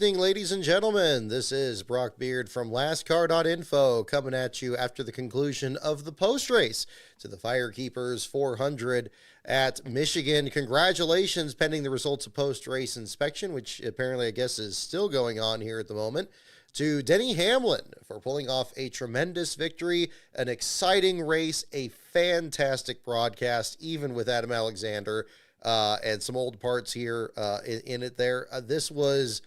evening, ladies and gentlemen. This is Brock Beard from NASCAR.info coming at you after the conclusion of the post-race to the Firekeepers 400 at Michigan. Congratulations pending the results of post-race inspection, which apparently I guess is still going on here at the moment, to Denny Hamlin for pulling off a tremendous victory, an exciting race, a fantastic broadcast, even with Adam Alexander and some old parts here in it there. This was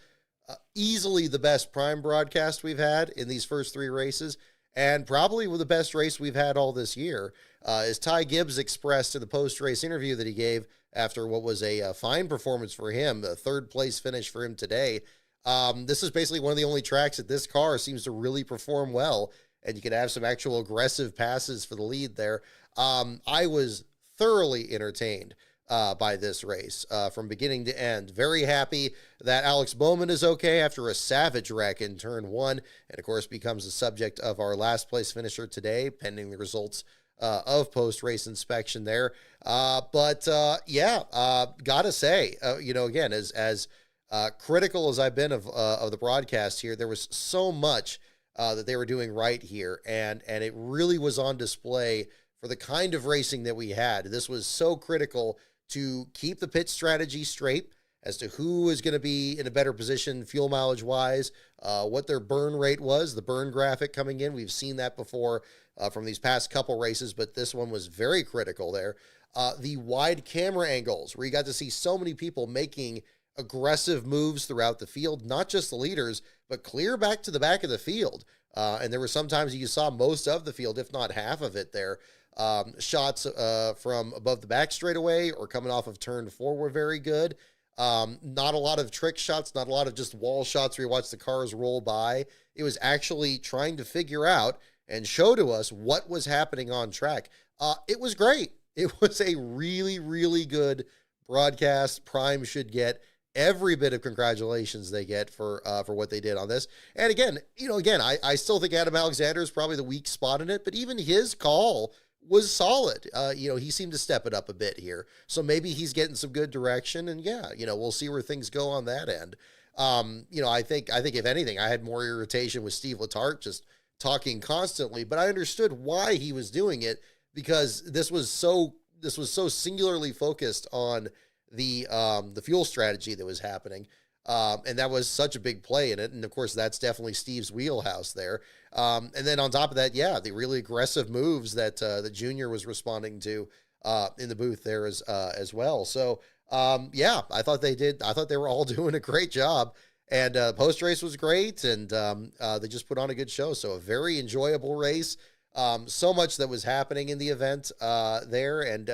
easily the best prime broadcast we've had in these first three races, and probably the best race we've had all this year. As Ty Gibbs expressed in the post-race interview that he gave after what was a fine performance for him, a third-place finish for him today, this is basically one of the only tracks that this car seems to really perform well, and you can have some actual aggressive passes for the lead there. I was thoroughly entertained by this race from beginning to end. Very happy that Alex Bowman is okay after a savage wreck in turn one, and of course becomes the subject of our last place finisher today, pending the results of post-race inspection there. Gotta say, again, as critical as I've been of the broadcast here, there was so much that they were doing right here, and it really was on display for the kind of racing that we had. This was so critical to keep the pit strategy straight as to who is going to be in a better position fuel mileage wise, what their burn rate was, the burn graphic coming in. We've seen that before from these past couple races, but this one was very critical there. The wide camera angles where you got to see so many people making aggressive moves throughout the field, not just the leaders, but clear back to the back of the field. And there were sometimes you saw most of the field, if not half of it there. Shots from above the back straightaway or coming off of turn four were very good. Not a lot of trick shots, not a lot of just wall shots where you watch the cars roll by. It was actually trying to figure out and show to us what was happening on track. It was great. It was a really, really good broadcast. Prime should get every bit of congratulations they get for what they did on this. And again, I still think Adam Alexander is probably the weak spot in it, but even his call was solid. He seemed to step it up a bit here. So maybe he's getting some good direction, and we'll see where things go on that end. I think if anything, I had more irritation with Steve Letarte just talking constantly, but I understood why he was doing it, because this was so singularly focused on the fuel strategy that was happening. And that was such a big play in it. And of course, that's definitely Steve's wheelhouse there. And then on top of that, the really aggressive moves that the Junior was responding to in the booth there as well. So, I thought they were all doing a great job. And post-race was great. And they just put on a good show. So a very enjoyable race. So much that was happening in the event there. And,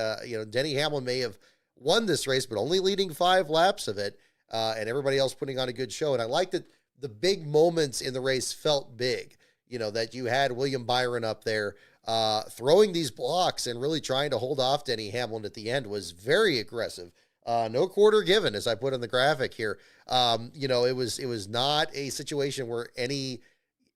Denny Hamlin may have won this race, but only leading 5 laps of it. And everybody else putting on a good show. And I liked that the big moments in the race felt big, that you had William Byron up there throwing these blocks and really trying to hold off Denny Hamlin at the end was very aggressive. No quarter given, as I put on the graphic here. It was not a situation where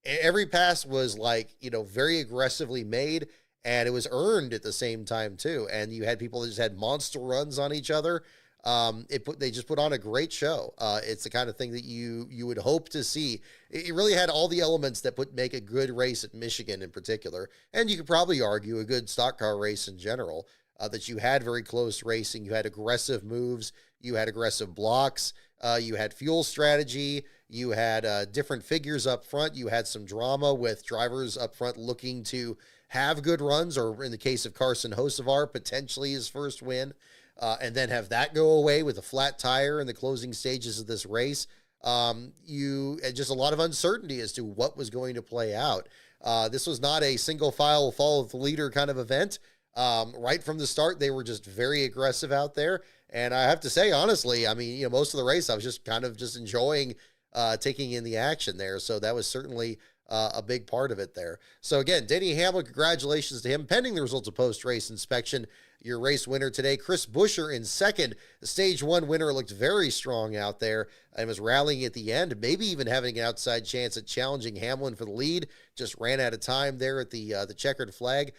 every pass was very aggressively made, and it was earned at the same time too. And you had people that just had monster runs on each other. They just put on a great show. It's the kind of thing that you would hope to see. It really had all the elements that make a good race at Michigan in particular. And you could probably argue a good stock car race in general, that you had very close racing. You had aggressive moves. You had aggressive blocks. You had fuel strategy. You had different figures up front. You had some drama with drivers up front looking to have good runs, or in the case of Carson Hocevar, potentially his first win. And then have that go away with a flat tire in the closing stages of this race. Just a lot of uncertainty as to what was going to play out. This was not a single file follow the leader kind of event. Right from the start, they were just very aggressive out there. And I have to say, honestly, most of the race, I was just kind of just enjoying taking in the action there. So that was certainly a big part of it there. So again, Denny Hamlin, congratulations to him. Pending the results of post-race inspection, your race winner today, Chris Buescher in second. The stage one winner looked very strong out there and was rallying at the end, maybe even having an outside chance at challenging Hamlin for the lead. Just ran out of time there at the checkered flag.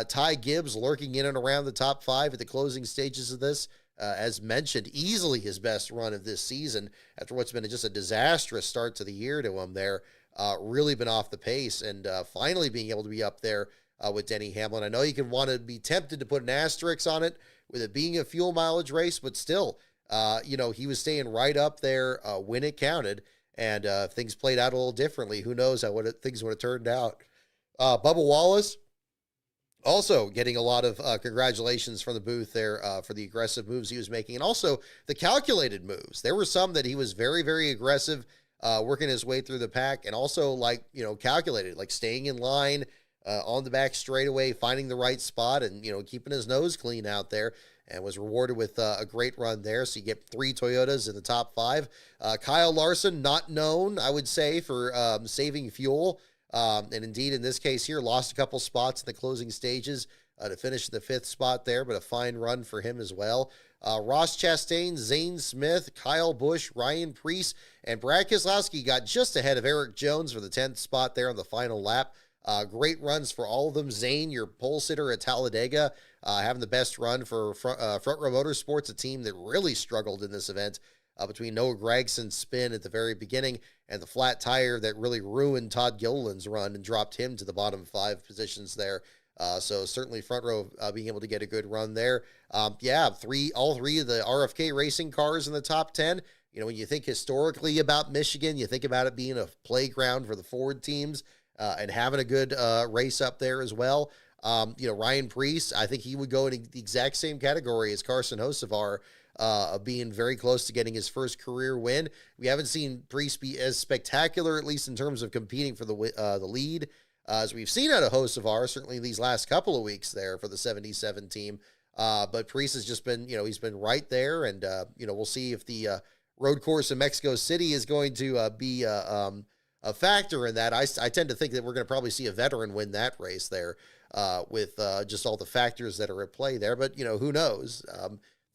Ty Gibbs lurking in and around the top 5 at the closing stages of this. as mentioned, easily his best run of this season after what's been just a disastrous start to the year to him there. Really been off the pace, and finally being able to be up there with Denny Hamlin. I know you can want to be tempted to put an asterisk on it with it being a fuel mileage race, but still, he was staying right up there when it counted. And if things played out a little differently, who knows how things would have turned out. Bubba Wallace, also getting a lot of congratulations from the booth there for the aggressive moves he was making, and also the calculated moves. There were some that he was very, very aggressive, working his way through the pack, and also calculated, like staying in line on the back straightaway, finding the right spot, and keeping his nose clean out there. And was rewarded with a great run there. So you get 3 Toyotas in the top 5. Kyle Larson, not known, I would say, for saving fuel. And indeed, in this case here, lost a couple spots in the closing stages to finish in the 5th spot there, but a fine run for him as well. Ross Chastain, Zane Smith, Kyle Busch, Ryan Preece, and Brad Keselowski got just ahead of Eric Jones for the 10th spot there on the final lap. Great runs for all of them. Zane, your pole sitter at Talladega, having the best run for Front Row Motorsports, a team that really struggled in this event between Noah Gregson's spin at the very beginning and the flat tire that really ruined Todd Gilliland's run and dropped him to the bottom 5 positions there. So certainly Front Row being able to get a good run there. All 3 of the RFK racing cars in the top 10. When you think historically about Michigan, you think about it being a playground for the Ford teams. And having a good race up there as well. Ryan Preece, I think he would go in the exact same category as Carson Hocevar, being very close to getting his first career win. We haven't seen Preece be as spectacular, at least in terms of competing for the lead, as we've seen out of Hocevar, certainly these last couple of weeks there for the 77 team. But Preece has just been, he's been right there, and, we'll see if the road course in Mexico City is going to be a factor in that. I tend to think that we're going to probably see a veteran win that race there with just all the factors that are at play there. But, who knows?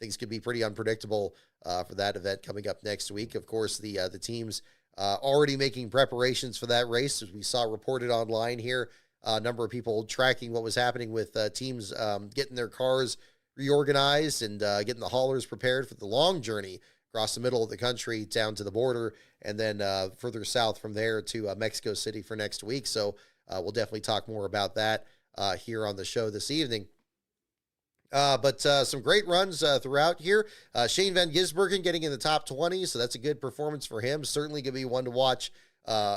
Things could be pretty unpredictable for that event coming up next week. Of course, the teams already making preparations for that race, as we saw reported online here. A number of people tracking what was happening with teams getting their cars reorganized and getting the haulers prepared for the long journey across the middle of the country down to the border, and then further south from there to Mexico City for next week. So we'll definitely talk more about that here on the show this evening. But some great runs throughout here. Shane Van Gisbergen getting in the top 20, so that's a good performance for him. Certainly going to be one to watch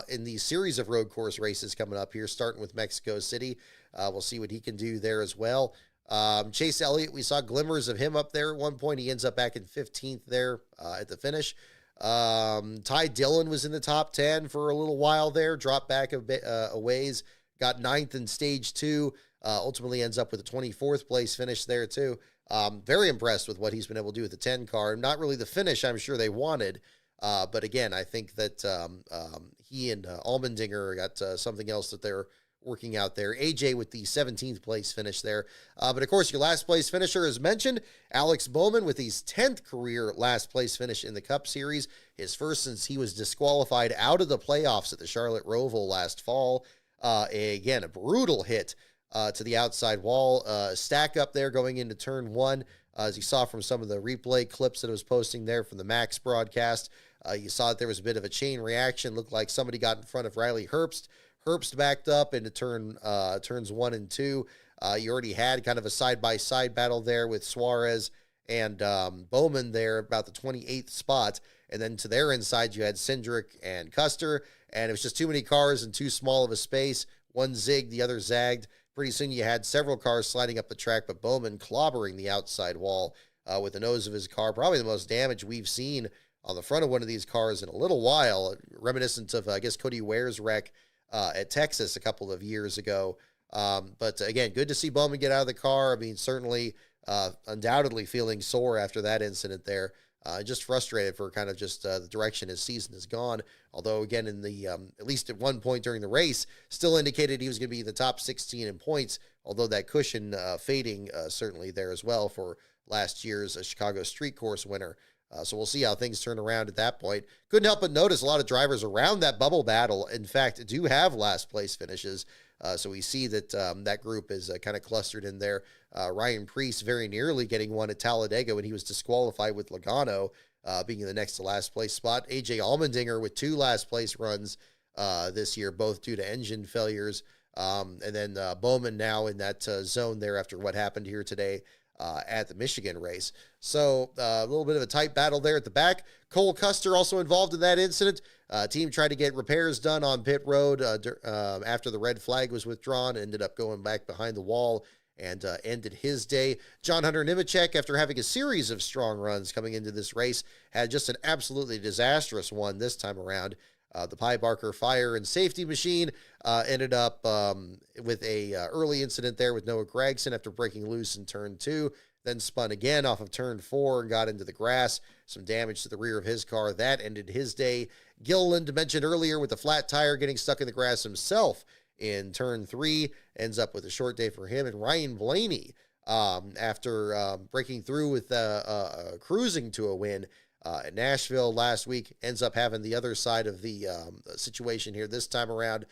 in the series of road course races coming up here, starting with Mexico City. We'll see what he can do there as well. Chase Elliott, we saw glimmers of him up there at one point. He ends up back in 15th there at the finish. Ty Dillon was in the top 10 for a little while there, dropped back a ways, got 9th in stage 2, ultimately ends up with a 24th place finish there too. Very impressed with what he's been able to do with the 10 car. Not really the finish I'm sure they wanted, but again, I think that he and Allmendinger got something else that they're working out there. AJ with the 17th place finish there. But of course, your last place finisher, as mentioned, Alex Bowman with his 10th career last place finish in the Cup Series, his first since he was disqualified out of the playoffs at the Charlotte Roval last fall. Again, a brutal hit to the outside wall, stack up there going into turn 1. As you saw from some of the replay clips that I was posting there from the Max broadcast, you saw that there was a bit of a chain reaction. Looked like somebody got in front of Riley Herbst. Herbst backed up into turns 1 and 2. You already had kind of a side-by-side battle there with Suarez and Bowman there about the 28th spot. And then to their inside, you had Cindric and Custer. And it was just too many cars and too small of a space. One zigged, the other zagged. Pretty soon you had several cars sliding up the track, but Bowman clobbering the outside wall with the nose of his car. Probably the most damage we've seen on the front of one of these cars in a little while, reminiscent of, I guess, Cody Ware's wreck at Texas a couple of years ago. But again, good to see Bowman get out of the car. I mean, certainly, undoubtedly feeling sore after that incident there. Just frustrated for kind of just the direction his season has gone. Although, again, in the at least at one point during the race, still indicated he was going to be in the top 16 in points, although that cushion fading certainly there as well for last year's Chicago Street Course winner. So we'll see how things turn around at that point. Couldn't help but notice a lot of drivers around that bubble battle, in fact, do have last place finishes. So we see that that group is kind of clustered in there. Ryan Preece very nearly getting one at Talladega when he was disqualified with Logano, being in the next to last place spot. AJ Allmendinger with 2 last place runs this year, both due to engine failures. And then Bowman now in that zone there after what happened here today at the Michigan race. So a little bit of a tight battle there at the back. Cole Custer also involved in that incident. Team tried to get repairs done on pit road after the red flag was withdrawn, ended up going back behind the wall and ended his day. John Hunter Nemechek, after having a series of strong runs coming into this race, had just an absolutely disastrous one this time around. The Pie Barker fire and safety machine ended up with a early incident there with Noah Gragson after breaking loose in turn 2, then spun again off of turn 4 and got into the grass. Some damage to the rear of his car. That ended his day. Gilliland, mentioned earlier, with the flat tire getting stuck in the grass himself in turn 3, ends up with a short day for him. And Ryan Blaney, after breaking through with cruising to a win, at Nashville last week, ends up having the other side of the situation here this time around.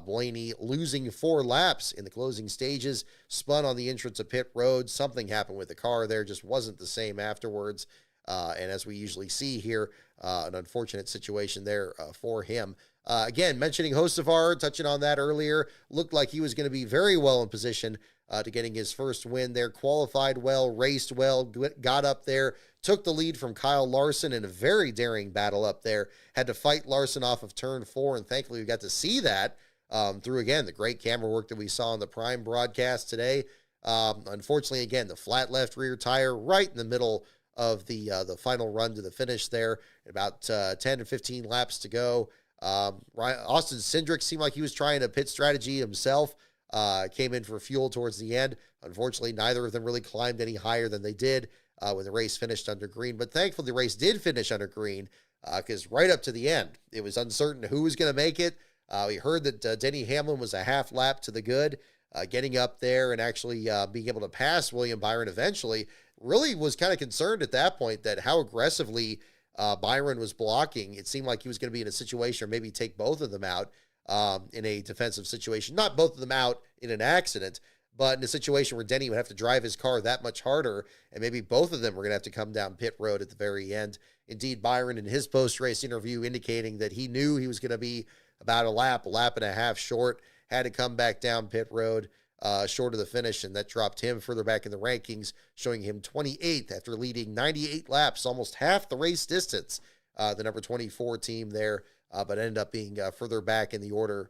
Blaney losing 4 laps in the closing stages, spun on the entrance of pit road. Something happened with the car there, just wasn't the same afterwards. And as we usually see here, an unfortunate situation there for him. Again, mentioning Hocevar, touching on that earlier, looked like he was going to be very well in position to getting his first win there. Qualified well, raced well, got up there, took the lead from Kyle Larson in a very daring battle up there. Had to fight Larson off of turn 4, and thankfully we got to see that through, again, the great camera work that we saw on the Prime broadcast today. Unfortunately, again, the flat left rear tire right in the middle of the final run to the finish there. About 10 to 15 laps to go. Austin Cindric seemed like he was trying a pit strategy himself. Came in for fuel towards the end. Unfortunately, neither of them really climbed any higher than they did when the race finished under green. But thankfully, the race did finish under green because right up to the end, it was uncertain who was going to make it. We heard that Denny Hamlin was a half lap to the good, getting up there and actually being able to pass William Byron eventually. Really was kind of concerned at that point that how aggressively Byron was blocking. It seemed like he was going to be in a situation or maybe take both of them out in a defensive situation. Not both of them out in an accident, but in a situation where Denny would have to drive his car that much harder, and maybe both of them were going to have to come down pit road at the very end. Indeed, Byron in his post-race interview indicating that he knew he was going to be about a lap and a half short, had to come back down pit road short of the finish, and that dropped him further back in the rankings, showing him 28th after leading 98 laps, almost half the race distance, the number 24 team there, but ended up being further back in the order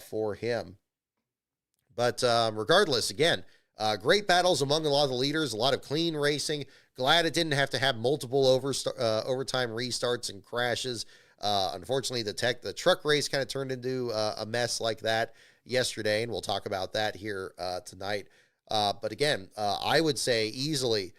for him. But regardless, again, great battles among a lot of the leaders, a lot of clean racing. Glad it didn't have to have multiple overtime restarts and crashes. Unfortunately, the truck race kind of turned into a mess like that yesterday, and we'll talk about that here tonight. But again, I would say easily,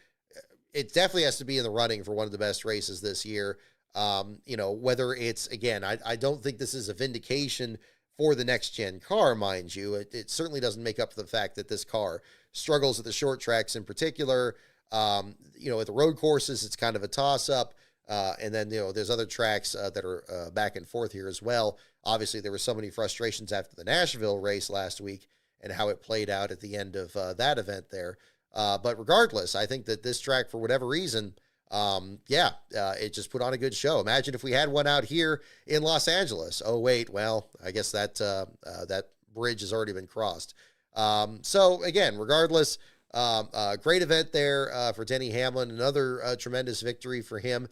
it definitely has to be in the running for one of the best races this year. Whether it's, again, I don't think this is a vindication for the next gen car, mind you. It certainly doesn't make up for the fact that this car struggles at the short tracks in particular. At the road courses, it's kind of a toss up. And then, there's other tracks that are back and forth here as well. Obviously, there were so many frustrations after the Nashville race last week and how it played out at the end of that event there. But regardless, I think that this track, for whatever reason, it just put on a good show. Imagine if we had one out here in Los Angeles. Oh, wait, well, I guess that bridge has already been crossed. So, again, regardless, great event there for Denny Hamlin. Another tremendous victory for him.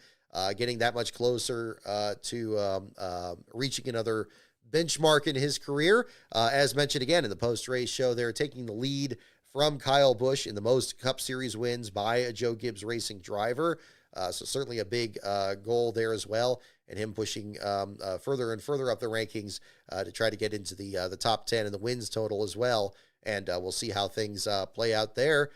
Getting that much closer to reaching another benchmark in his career. As mentioned again in the post-race show, they're taking the lead from Kyle Busch in the most Cup Series wins by a Joe Gibbs Racing driver. So certainly a big goal there as well, and him pushing further and further up the rankings to try to get into the top 10 in the wins total as well. And we'll see how things play out there,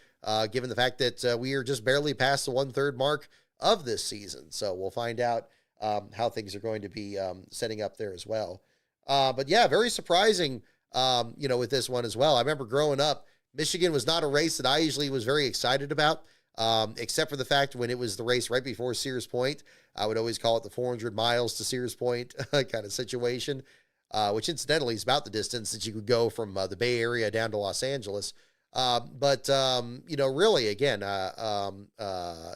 given the fact that we are just barely past the 1/3 mark of this season. So we'll find out how things are going to be setting up there as well. But yeah, very surprising, with this one as well. I remember growing up, Michigan was not a race that I usually was very excited about. except for the fact when it was the race right before Sears Point. I would always call it the 400 miles to Sears Point kind of situation, which incidentally is about the distance that you could go from the Bay Area down to Los Angeles. Really, again, I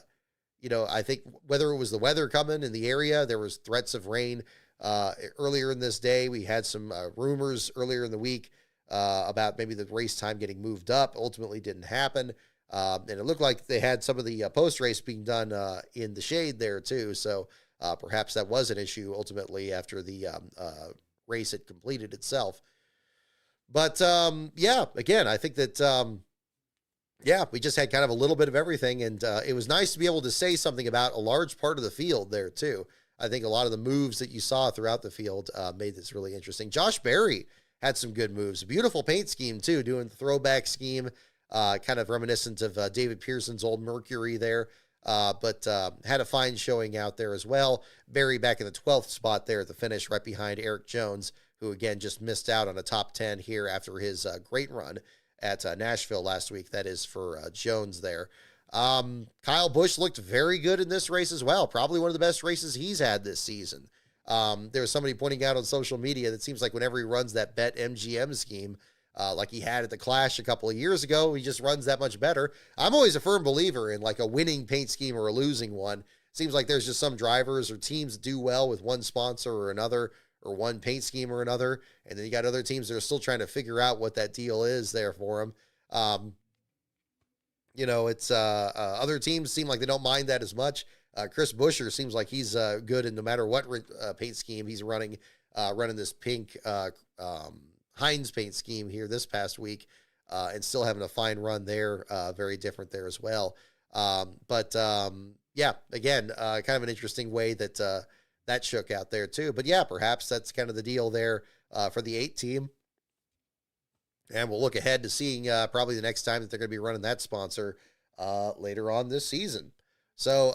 think whether it was the weather coming in the area, there was threats of rain earlier in this day. We had some rumors earlier in the week about maybe the race time getting moved up. Ultimately didn't happen. And it looked like they had some of the post-race being done in the shade there too. So perhaps that was an issue ultimately after the race had completed itself. But again, I think that, we just had kind of a little bit of everything. And it was nice to be able to say something about a large part of the field there too. I think a lot of the moves that you saw throughout the field made this really interesting. Josh Berry had some good moves. Beautiful paint scheme too, doing the throwback scheme. Kind of reminiscent of David Pearson's old Mercury there, but had a fine showing out there as well. Berry back in the 12th spot there at the finish, right behind Eric Jones, who again just missed out on a top 10 here after his great run at Nashville last week. That is for Jones there. Kyle Busch looked very good in this race as well. Probably one of the best races he's had this season. There was somebody pointing out on social media that it seems like whenever he runs that Bet MGM scheme, like he had at the Clash a couple of years ago, he just runs that much better. I'm always a firm believer in like a winning paint scheme or a losing one. Seems like there's just some drivers or teams that do well with one sponsor or another, or one paint scheme or another. And then you got other teams that are still trying to figure out what that deal is there for them. It's other teams seem like they don't mind that as much. Chris Buescher seems like he's good, and no matter what paint scheme he's running this pink Heinz paint scheme here this past week, and still having a fine run there, very different there as well. Again, kind of an interesting way that that shook out there too. But yeah, perhaps that's kind of the deal there for the 8 team. And we'll look ahead to seeing probably the next time that they're going to be running that sponsor later on this season. So,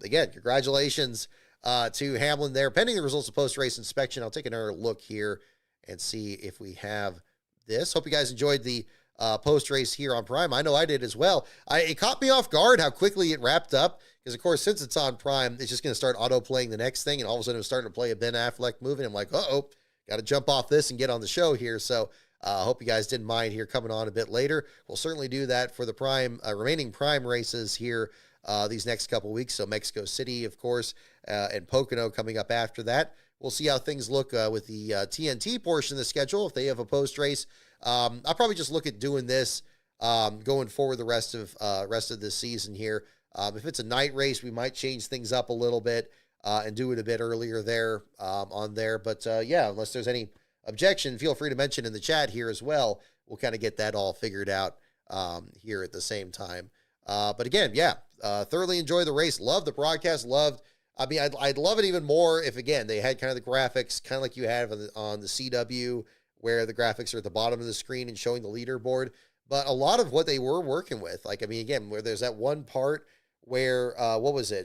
again, congratulations to Hamlin there. Pending the results of post-race inspection, I'll take another look here and see if we have this. Hope you guys enjoyed the post-race here on Prime. I know I did as well. It caught me off guard how quickly it wrapped up, because, of course, since it's on Prime, it's just going to start auto-playing the next thing, and all of a sudden it was starting to play a Ben Affleck movie, and I'm like, uh-oh, got to jump off this and get on the show here. So I hope you guys didn't mind here coming on a bit later. We'll certainly do that for the remaining Prime races here these next couple weeks. So Mexico City, of course, and Pocono coming up after that. We'll see how things look with the TNT portion of the schedule. If they have a post race, I'll probably just look at doing this going forward the rest of this season here. If it's a night race, we might change things up a little bit and do it a bit earlier there on there. But unless there's any objection, feel free to mention in the chat here as well. We'll kind of get that all figured out here at the same time. But again, thoroughly enjoyed the race. Loved the broadcast. I'd love it even more if, again, they had kind of the graphics, kind of like you have on the CW, where the graphics are at the bottom of the screen and showing the leaderboard. But a lot of what they were working with, where there's that one part where,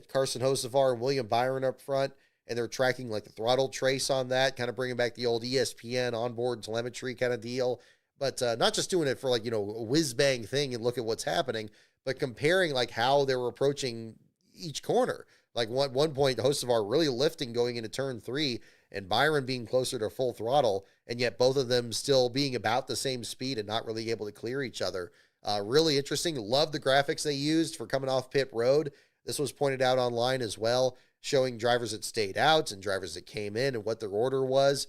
Carson Hocevar and William Byron up front, and they're tracking like the throttle trace on that, kind of bringing back the old ESPN onboard telemetry kind of deal. But not just doing it for a whiz-bang thing and look at what's happening, but comparing like how they were approaching each corner. Like one point, Hocevar really lifting going into turn 3, and Byron being closer to full throttle, and yet both of them still being about the same speed and not really able to clear each other. Really interesting. Love the graphics they used for coming off pit road. This was pointed out online as well, showing drivers that stayed out and drivers that came in and what their order was,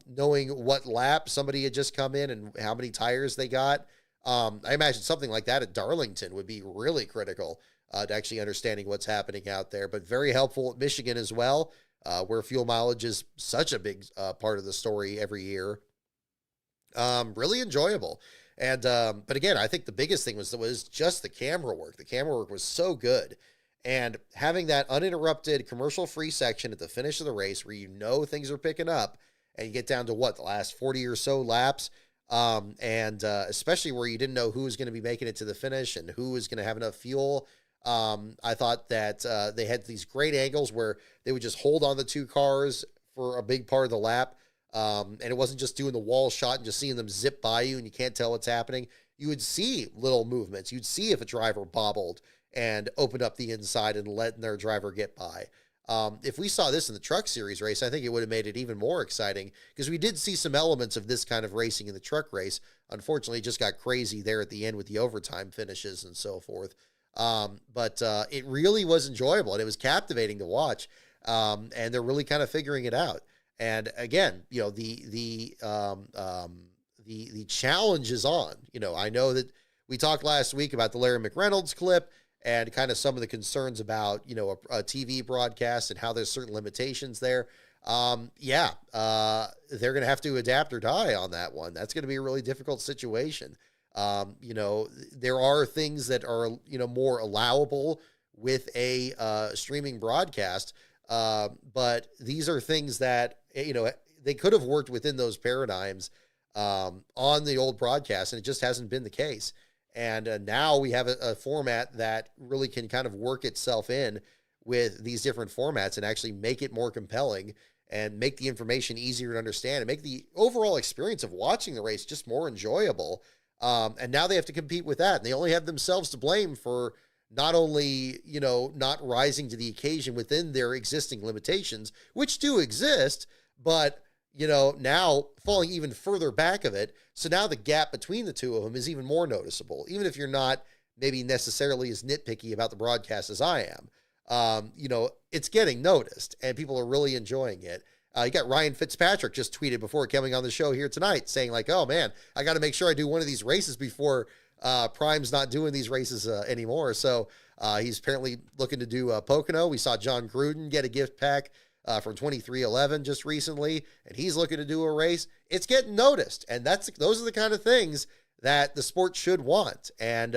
knowing what lap somebody had just come in and how many tires they got. I imagine something like that at Darlington would be really critical to actually understanding what's happening out there, but very helpful at Michigan as well, where fuel mileage is such a big part of the story every year. Really enjoyable. And, but again, I think the biggest thing was just the camera work. The camera work was so good. And having that uninterrupted commercial-free section at the finish of the race where things are picking up, and you get down to the last 40 or so laps, especially where you didn't know who was going to be making it to the finish and who was going to have enough fuel. I thought that they had these great angles where they would just hold on the two cars for a big part of the lap, and it wasn't just doing the wall shot and just seeing them zip by you and you can't tell what's happening. You would see little movements. You'd see if a driver bobbled, and opened up the inside and letting their driver get by. If we saw this in the Truck Series race, I think it would have made it even more exciting, because we did see some elements of this kind of racing in the truck race. Unfortunately, it just got crazy there at the end with the overtime finishes and so forth. But it really was enjoyable, and it was captivating to watch. And they're really kind of figuring it out. And again, the challenge is on. I know that we talked last week about the Larry McReynolds clip and kind of some of the concerns about, a TV broadcast and how there's certain limitations there. They're going to have to adapt or die on that one. That's going to be a really difficult situation. There are things that are, more allowable with a streaming broadcast. But these are things that, they could have worked within those paradigms on the old broadcast, and it just hasn't been the case. And now we have a format that really can kind of work itself in with these different formats and actually make it more compelling and make the information easier to understand and make the overall experience of watching the race just more enjoyable. And now they have to compete with that. And they only have themselves to blame for not only, not rising to the occasion within their existing limitations, which do exist, but, now falling even further back of it. So now the gap between the two of them is even more noticeable, even if you're not maybe necessarily as nitpicky about the broadcast as I am. It's getting noticed and people are really enjoying it. You got Ryan Fitzpatrick just tweeted before coming on the show here tonight saying like, oh man, I got to make sure I do one of these races before Prime's not doing these races anymore. So he's apparently looking to do Pocono. We saw John Gruden get a gift pack from 2311 just recently, and he's looking to do a race. It's getting noticed, and those are the kind of things that the sport should want and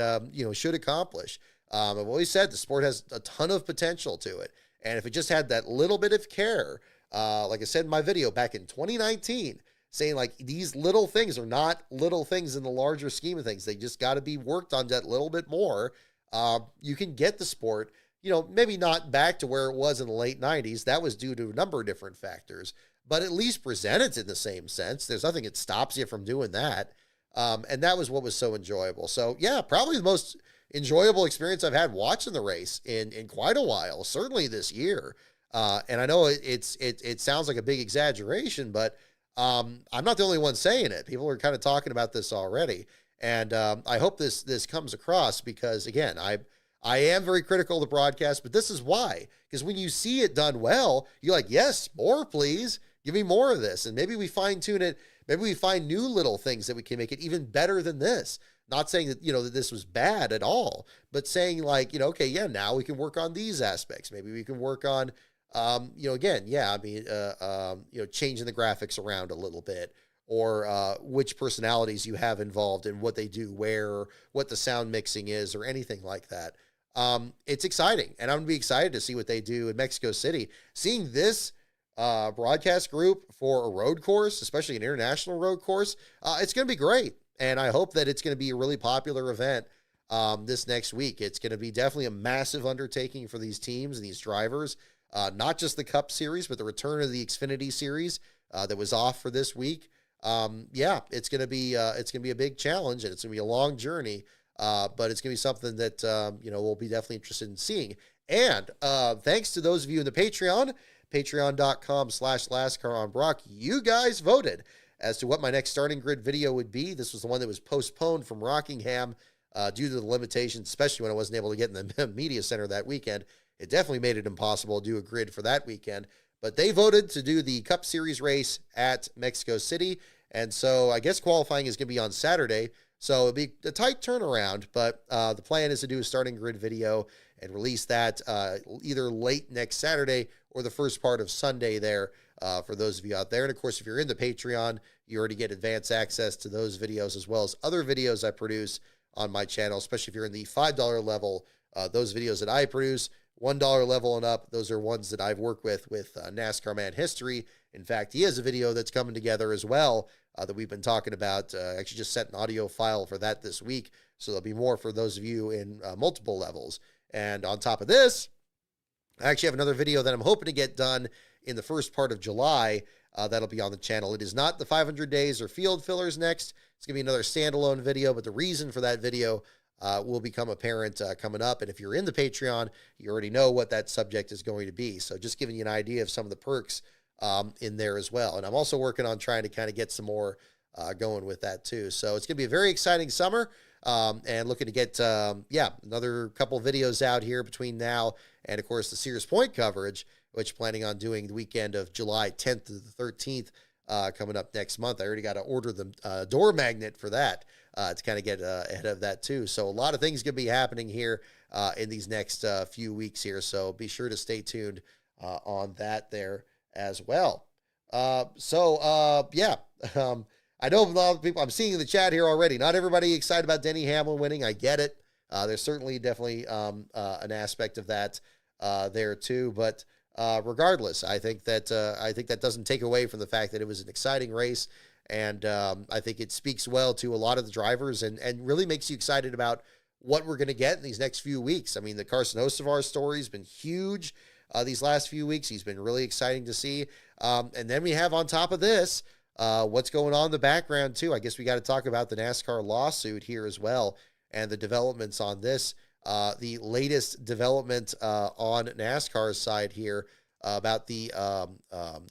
should accomplish. I've always said the sport has a ton of potential to it, and if it just had that little bit of care, like I said in my video back in 2019, saying like these little things are not little things in the larger scheme of things. They just got to be worked on that little bit more. You can get the sport, maybe not back to where it was in the late 90s. That was due to a number of different factors, but at least present it in the same sense. There's nothing that stops you from doing that. And that was what was so enjoyable. So yeah, probably the most enjoyable experience I've had watching the race in quite a while, certainly this year. And I know it sounds like a big exaggeration, but I'm not the only one saying it. People are kind of talking about this already. And I hope this comes across because, again, I am very critical of the broadcast, but this is why. Because when you see it done well, you're like, yes, more, please. Give me more of this. And maybe we fine-tune it. Maybe we find new little things that we can make it even better than this. Not saying that, that this was bad at all, but saying like, okay, yeah, now we can work on these aspects. Maybe we can work on, changing the graphics around a little bit, or which personalities you have involved in what they do, where, what the sound mixing is, or anything like that. It's exciting, and I'm gonna be excited to see what they do in Mexico City. Seeing this broadcast group for a road course, especially an international road course, it's gonna be great, and I hope that it's gonna be a really popular event this next week. It's gonna be definitely a massive undertaking for these teams and these drivers, not just the Cup Series, but the return of the Xfinity Series that was off for this week. It's gonna be a big challenge, and it's gonna be a long journey. But it's going to be something that, we'll be definitely interested in seeing. And thanks to those of you in the Patreon, patreon.com/LastCarOnBrock, you guys voted as to what my next starting grid video would be. This was the one that was postponed from Rockingham due to the limitations, especially when I wasn't able to get in the media center that weekend. It definitely made it impossible to do a grid for that weekend. But they voted to do the Cup Series race at Mexico City. And so I guess qualifying is going to be on Saturday. So it'll be a tight turnaround, but the plan is to do a starting grid video and release that either late next Saturday or the first part of Sunday there for those of you out there. And of course, if you're in the Patreon, you already get advance access to those videos as well as other videos I produce on my channel, especially if you're in the $5 level. Those videos that I produce, $1 level and up, those are ones that I've worked with NASCAR Man History. In fact, he has a video that's coming together as well that we've been talking about. Actually just sent an audio file for that this week. So there'll be more for those of you in multiple levels. And on top of this, I actually have another video that I'm hoping to get done in the first part of July. That'll be on the channel. It is not the 500 days or field fillers next. It's going to be another standalone video. But the reason for that video will become apparent coming up. And if you're in the Patreon, you already know what that subject is going to be. So just giving you an idea of some of the perks in there as well. And I'm also working on trying to kind of get some more going with that too. So it's going to be a very exciting summer. And looking to get, another couple videos out here between now and, of course, the Sears Point coverage, which planning on doing the weekend of July 10th to the 13th coming up next month. I already got to order the door magnet for that to kind of get ahead of that too. So a lot of things going to be happening here in these next few weeks here. So be sure to stay tuned on that there as well. I know a lot of people I'm seeing in the chat here already. Not everybody excited about Denny Hamlin winning. I get it. There's certainly definitely an aspect of that there too. But regardless, I think that doesn't take away from the fact that it was an exciting race, and I think it speaks well to a lot of the drivers and really makes you excited about what we're going to get in these next few weeks. I mean, the Carson Hocevar story has been huge these last few weeks. He's been really exciting to see, and then we have on top of this. What's going on in the background too. I guess we got to talk about the NASCAR lawsuit here as well and the developments on this. The latest development on NASCAR's side here about the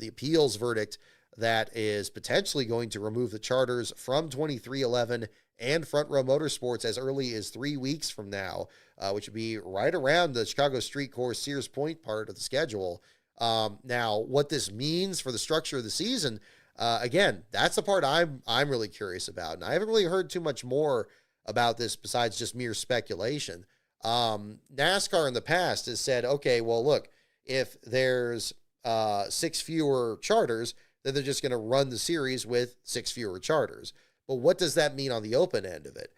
appeals verdict that is potentially going to remove the charters from 2311 and Front Row Motorsports as early as 3 weeks from now, which would be right around the Chicago Street Course Sears Point part of the schedule. Now, what this means for the structure of the season, again, that's the part I'm really curious about. And I haven't really heard too much more about this besides just mere speculation. NASCAR in the past has said, okay, well, look, if there's 6 fewer charters, then they're just going to run the series with 6 fewer charters. But what does that mean on the open end of it?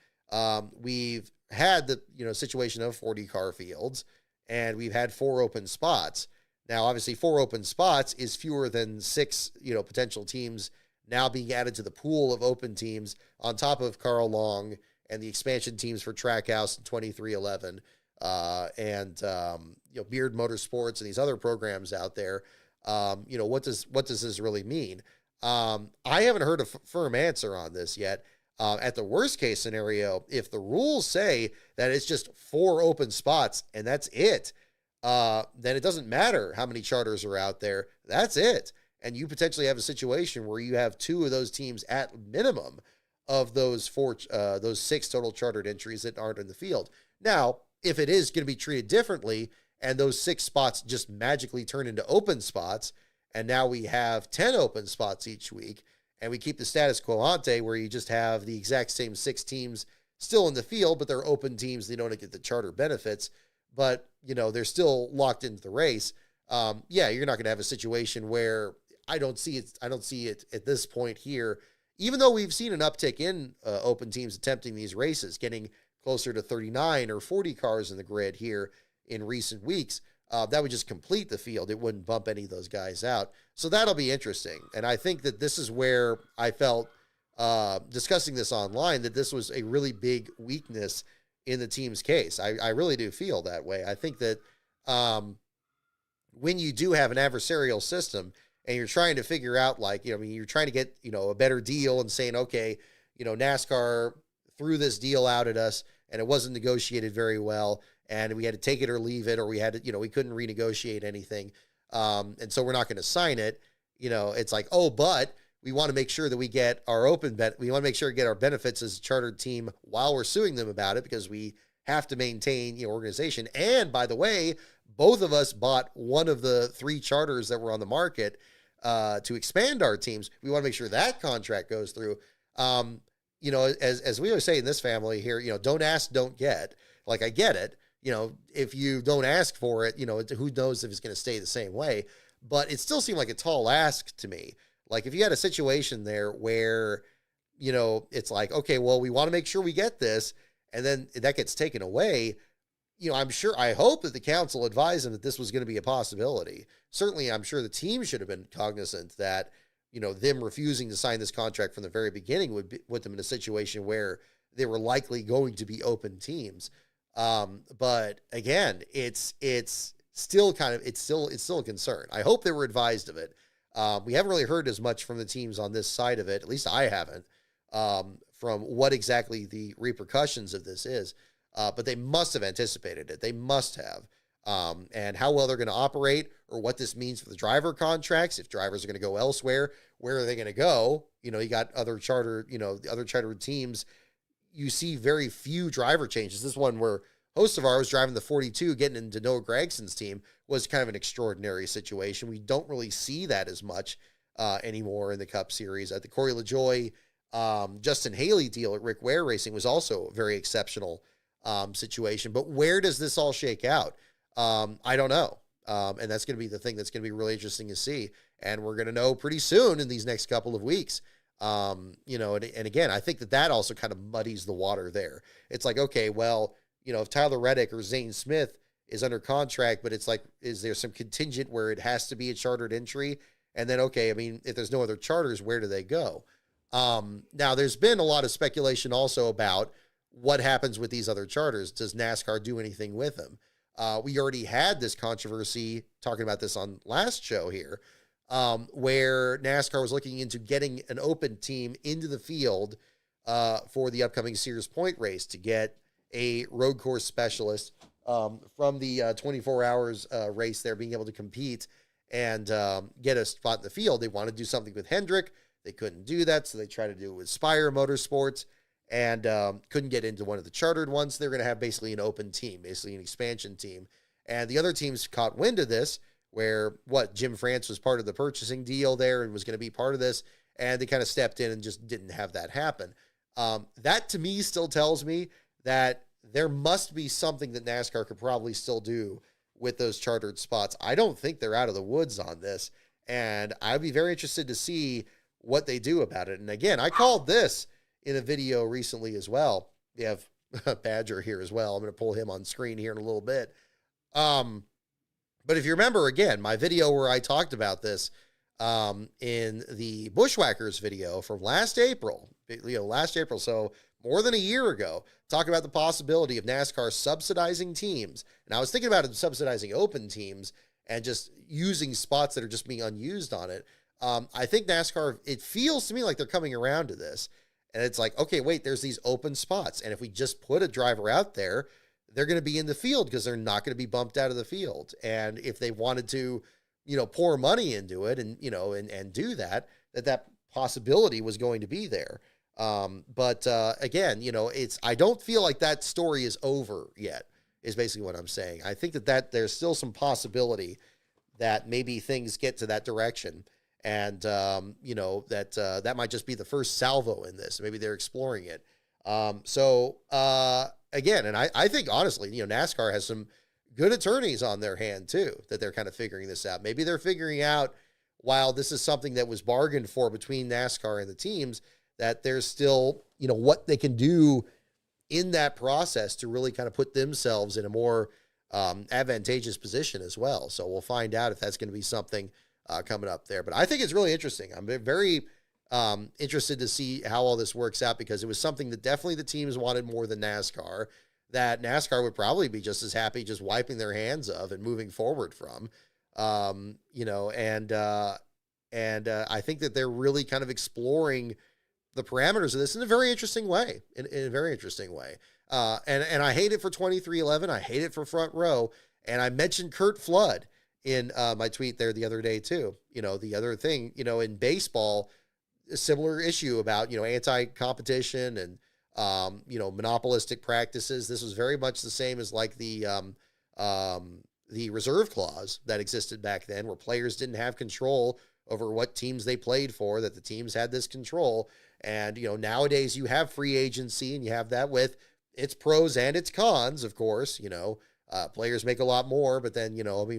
We've had the situation of 40 car fields, and we've had 4 open spots. Now, obviously, 4 open spots is fewer than 6, potential teams now being added to the pool of open teams on top of Carl Long and the expansion teams for Trackhouse in 2311 and Beard Motorsports and these other programs out there. What does this really mean? I haven't heard a firm answer on this yet. At the worst case scenario, if the rules say that it's just 4 open spots and that's it, then it doesn't matter how many charters are out there. That's it. And you potentially have a situation where you have 2 of those teams at minimum of those 6 total chartered entries that aren't in the field. Now, if it is going to be treated differently and those 6 spots just magically turn into open spots, and now we have 10 open spots each week, and we keep the status quo ante where you just have the exact same 6 teams still in the field, but they're open teams. They don't get the charter benefits, but they're still locked into the race. You're not going to have a situation where I don't see it at this point here, even though we've seen an uptick in open teams attempting these races, getting closer to 39 or 40 cars in the grid here in recent weeks. That would just complete the field. It wouldn't bump any of those guys out. So that'll be interesting. And I think that this is where I felt, discussing this online, that this was a really big weakness in the team's case. I really do feel that way. I think that when you do have an adversarial system and you're trying to figure out, you're trying to get, a better deal and saying, okay, NASCAR threw this deal out at us and it wasn't negotiated very well, and we had to take it or leave it, or we had to, we couldn't renegotiate anything. And so we're not going to sign it. It's like, oh, but we want to make sure that we get our we want to make sure to get our benefits as a chartered team while we're suing them about it, because we have to maintain, organization. And by the way, both of us bought one of the 3 charters that were on the market to expand our teams. We want to make sure that contract goes through. As we always say in this family here, don't ask, don't get. Like, I get it. If you don't ask for it, who knows if it's going to stay the same way. But it still seemed like a tall ask to me. Like, if you had a situation there where, it's like, okay, well, we want to make sure we get this, and then that gets taken away, I hope that the council advised them that this was going to be a possibility. Certainly, I'm sure the team should have been cognizant that, them refusing to sign this contract from the very beginning would put them in a situation where they were likely going to be open teams. But again, it's still a concern. I hope they were advised of it. We haven't really heard as much from the teams on this side of it. At least I haven't, from what exactly the repercussions of this is. but they must have anticipated it. They must have. And how well they're going to operate, or what this means for the driver contracts. If drivers are going to go elsewhere, where are they going to go? You got other charter, the other charter teams. You see very few driver changes. This one where Hocevar was driving the 42, getting into Noah Gregson's team, was kind of an extraordinary situation. We don't really see that as much anymore in the Cup Series. The Corey LaJoie, Justin Haley deal at Rick Ware Racing was also a very exceptional situation. But where does this all shake out? I don't know. And that's going to be the thing that's going to be really interesting to see. And we're going to know pretty soon in these next couple of weeks. And again, I think that also kind of muddies the water there. It's like, okay, well, if Tyler Reddick or Zane Smith is under contract, but it's like, is there some contingent where it has to be a chartered entry? And then, okay, I mean, if there's no other charters, where do they go? Now, there's been a lot of speculation also about what happens with these other charters. Does NASCAR do anything with them? We already had this controversy, talking about this on last show here, where NASCAR was looking into getting an open team into the field for the upcoming Sears Point race to get a road course specialist from the 24 hours race there, being able to compete and get a spot in the field. They wanted to do something with Hendrick. They couldn't do that, so they tried to do it with Spire Motorsports, and couldn't get into one of the chartered ones. They're going to have basically an open team, basically an expansion team. And the other teams caught wind of this, where Jim France was part of the purchasing deal there and was going to be part of this, and they kind of stepped in and just didn't have that happen. That to me still tells me that there must be something that NASCAR could probably still do with those chartered spots. I don't think they're out of the woods on this, and I'd be very interested to see what they do about it. And again, I called this in a video recently as well. We have Badger here as well. I'm going to pull him on screen here in a little bit. But if you remember, again, my video where I talked about this in the Bushwhackers video from last April, so more than a year ago, talk about the possibility of NASCAR subsidizing teams. And I was thinking about it subsidizing open teams and just using spots that are just being unused on it. I think NASCAR, it feels to me like they're coming around to this. And it's like, okay, wait, there's these open spots. And if we just put a driver out there, they're going to be in the field because they're not going to be bumped out of the field. And if they wanted to, pour money into it and, and do that possibility was going to be there. But again, I don't feel like that story is over yet, is basically what I'm saying. I think that there's still some possibility that maybe things get to that direction. And, that might just be the first salvo in this. Maybe they're exploring it. Again, and I think, honestly, NASCAR has some good attorneys on their hand, too, that they're kind of figuring this out. Maybe they're figuring out, while this is something that was bargained for between NASCAR and the teams, that there's still, what they can do in that process to really kind of put themselves in a more advantageous position as well. So we'll find out if that's going to be something coming up there. But I think it's really interesting. I'm very interested to see how all this works out, because it was something that definitely the teams wanted more than NASCAR, that NASCAR would probably be just as happy just wiping their hands of and moving forward from, and I think that they're really kind of exploring the parameters of this in a very interesting way, in a very interesting way. And I hate it for 2311. I hate it for Front Row. And I mentioned Curt Flood in my tweet there the other day too. The other thing, in baseball, a similar issue about, anti-competition and, monopolistic practices. This was very much the same as like the reserve clause that existed back then, where players didn't have control over what teams they played for, that the teams had this control. And, nowadays you have free agency, and you have that with its pros and its cons, of course. Players make a lot more, but then,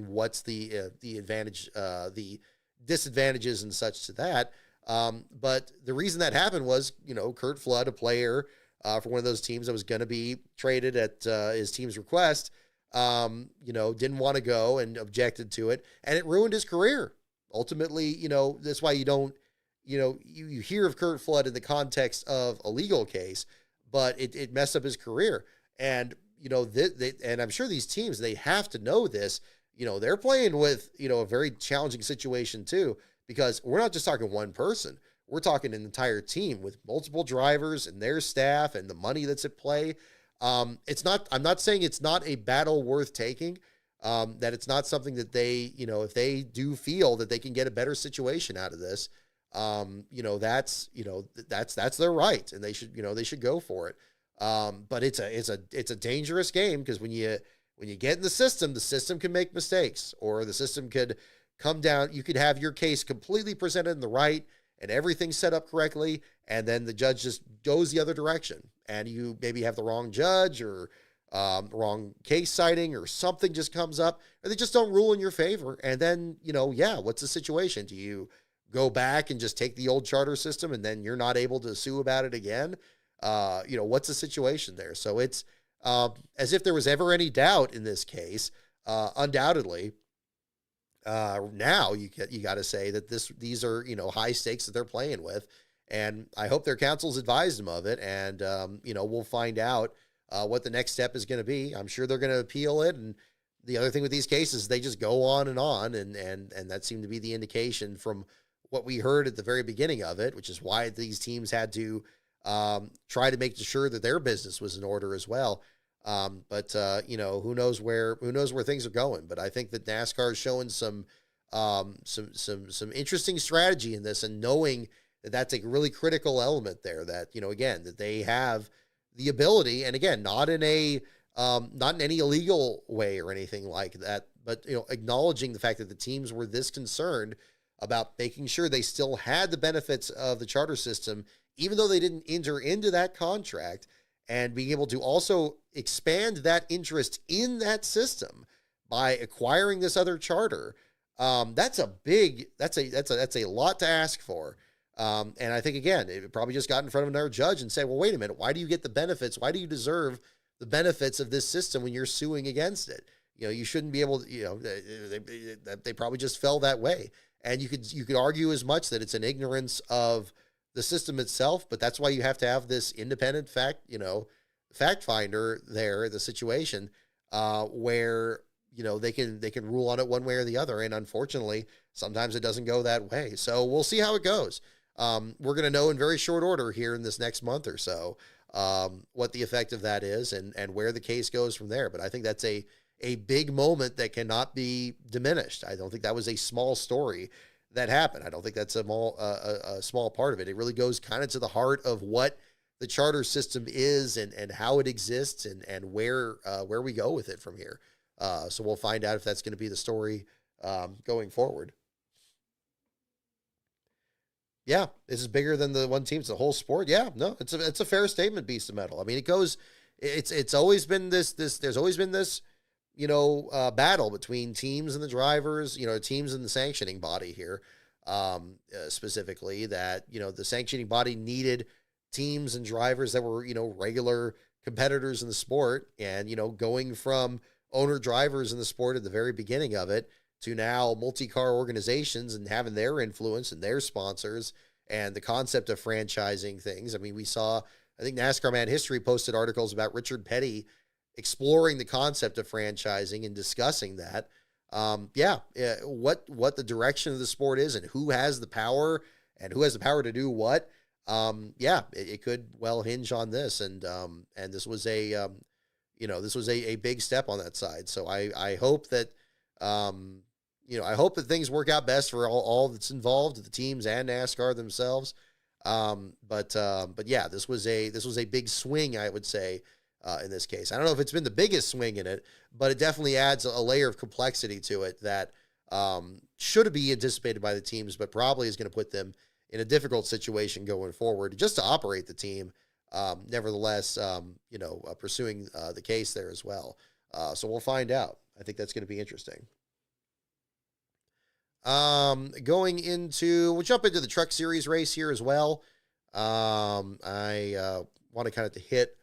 what's the advantage, the disadvantages and such to that? But the reason that happened was, Curt Flood, a player for one of those teams that was going to be traded at his team's request, didn't want to go and objected to it, and it ruined his career. Ultimately, that's why you don't, you hear of Curt Flood in the context of a legal case, but it messed up his career. And, and I'm sure these teams, they have to know this, they're playing with, a very challenging situation too, because we're not just talking one person. We're talking an entire team with multiple drivers and their staff and the money that's at play. I'm not saying it's not a battle worth taking, that it's not something that they, if they do feel that they can get a better situation out of this, that's their right, and they should go for it. But it's a dangerous game, because when you get in the system can make mistakes, or the system could come down. You could have your case completely presented in the right and everything set up correctly, and then the judge just goes the other direction, and you maybe have the wrong judge, or wrong case citing, or something just comes up, or they just don't rule in your favor. And then, what's the situation? Do you go back and just take the old charter system, and then you're not able to sue about it again? What's the situation there? So it's as if there was ever any doubt in this case. Undoubtedly, now you got to say that these are high stakes that they're playing with, and I hope their counsel's advised them of it. And we'll find out what the next step is going to be. I'm sure they're going to appeal it. And the other thing with these cases, they just go on, and that seemed to be the indication from what we heard at the very beginning of it, which is why these teams had to try to make sure that their business was in order as well. But who knows where things are going. But I think that NASCAR is showing some interesting strategy in this, and knowing that that's a really critical element there, that, again, that they have the ability, and again, not in any illegal way or anything like that, but, acknowledging the fact that the teams were this concerned about making sure they still had the benefits of the charter system, even though they didn't enter into that contract, and being able to also expand that interest in that system by acquiring this other charter. That's a lot to ask for. And I think, again, it probably just got in front of another judge and said, well, wait a minute, why do you get the benefits? Why do you deserve the benefits of this system when you're suing against it? You shouldn't be able to, they probably just fell that way. And you could argue as much that it's an ignorance of the system itself, but that's why you have to have this independent fact finder there, the situation, where, they can rule on it one way or the other. And unfortunately, sometimes it doesn't go that way. So we'll see how it goes. We're going to know in very short order here in this next month or so, what the effect of that is, and where the case goes from there. But I think that's a big moment that cannot be diminished. I don't think that was a small story that happened. I don't think that's a small part of it. It really goes kind of to the heart of what the charter system is, and how it exists, and where we go with it from here. So we'll find out if that's going to be the story going forward. Yeah, this is bigger than the one team. It's the whole sport. Yeah, no, it's a fair statement, Beast of Metal. I mean, it's always been this, there's always been this, battle between teams and the drivers, teams and the sanctioning body here, specifically, that, the sanctioning body needed teams and drivers that were, regular competitors in the sport. And, going from owner drivers in the sport at the very beginning of it to now multi-car organizations, and having their influence and their sponsors, and the concept of franchising things. I mean, I think NASCAR Man History posted articles about Richard Petty exploring the concept of franchising and discussing that. What the direction of the sport is, and who has the power, to do what. It could well hinge on this. And this was a big step on that side. So I hope that, I hope that things work out best for all that's involved, the teams and NASCAR themselves. But yeah, this was a big swing, I would say, in this case. I don't know if it's been the biggest swing in it, but it definitely adds a layer of complexity to it that should be anticipated by the teams, but probably is going to put them in a difficult situation going forward just to operate the team. Nevertheless, pursuing the case there as well. So we'll find out. I think that's going to be interesting. We'll jump into the Truck Series race here as well. I want to kind of hit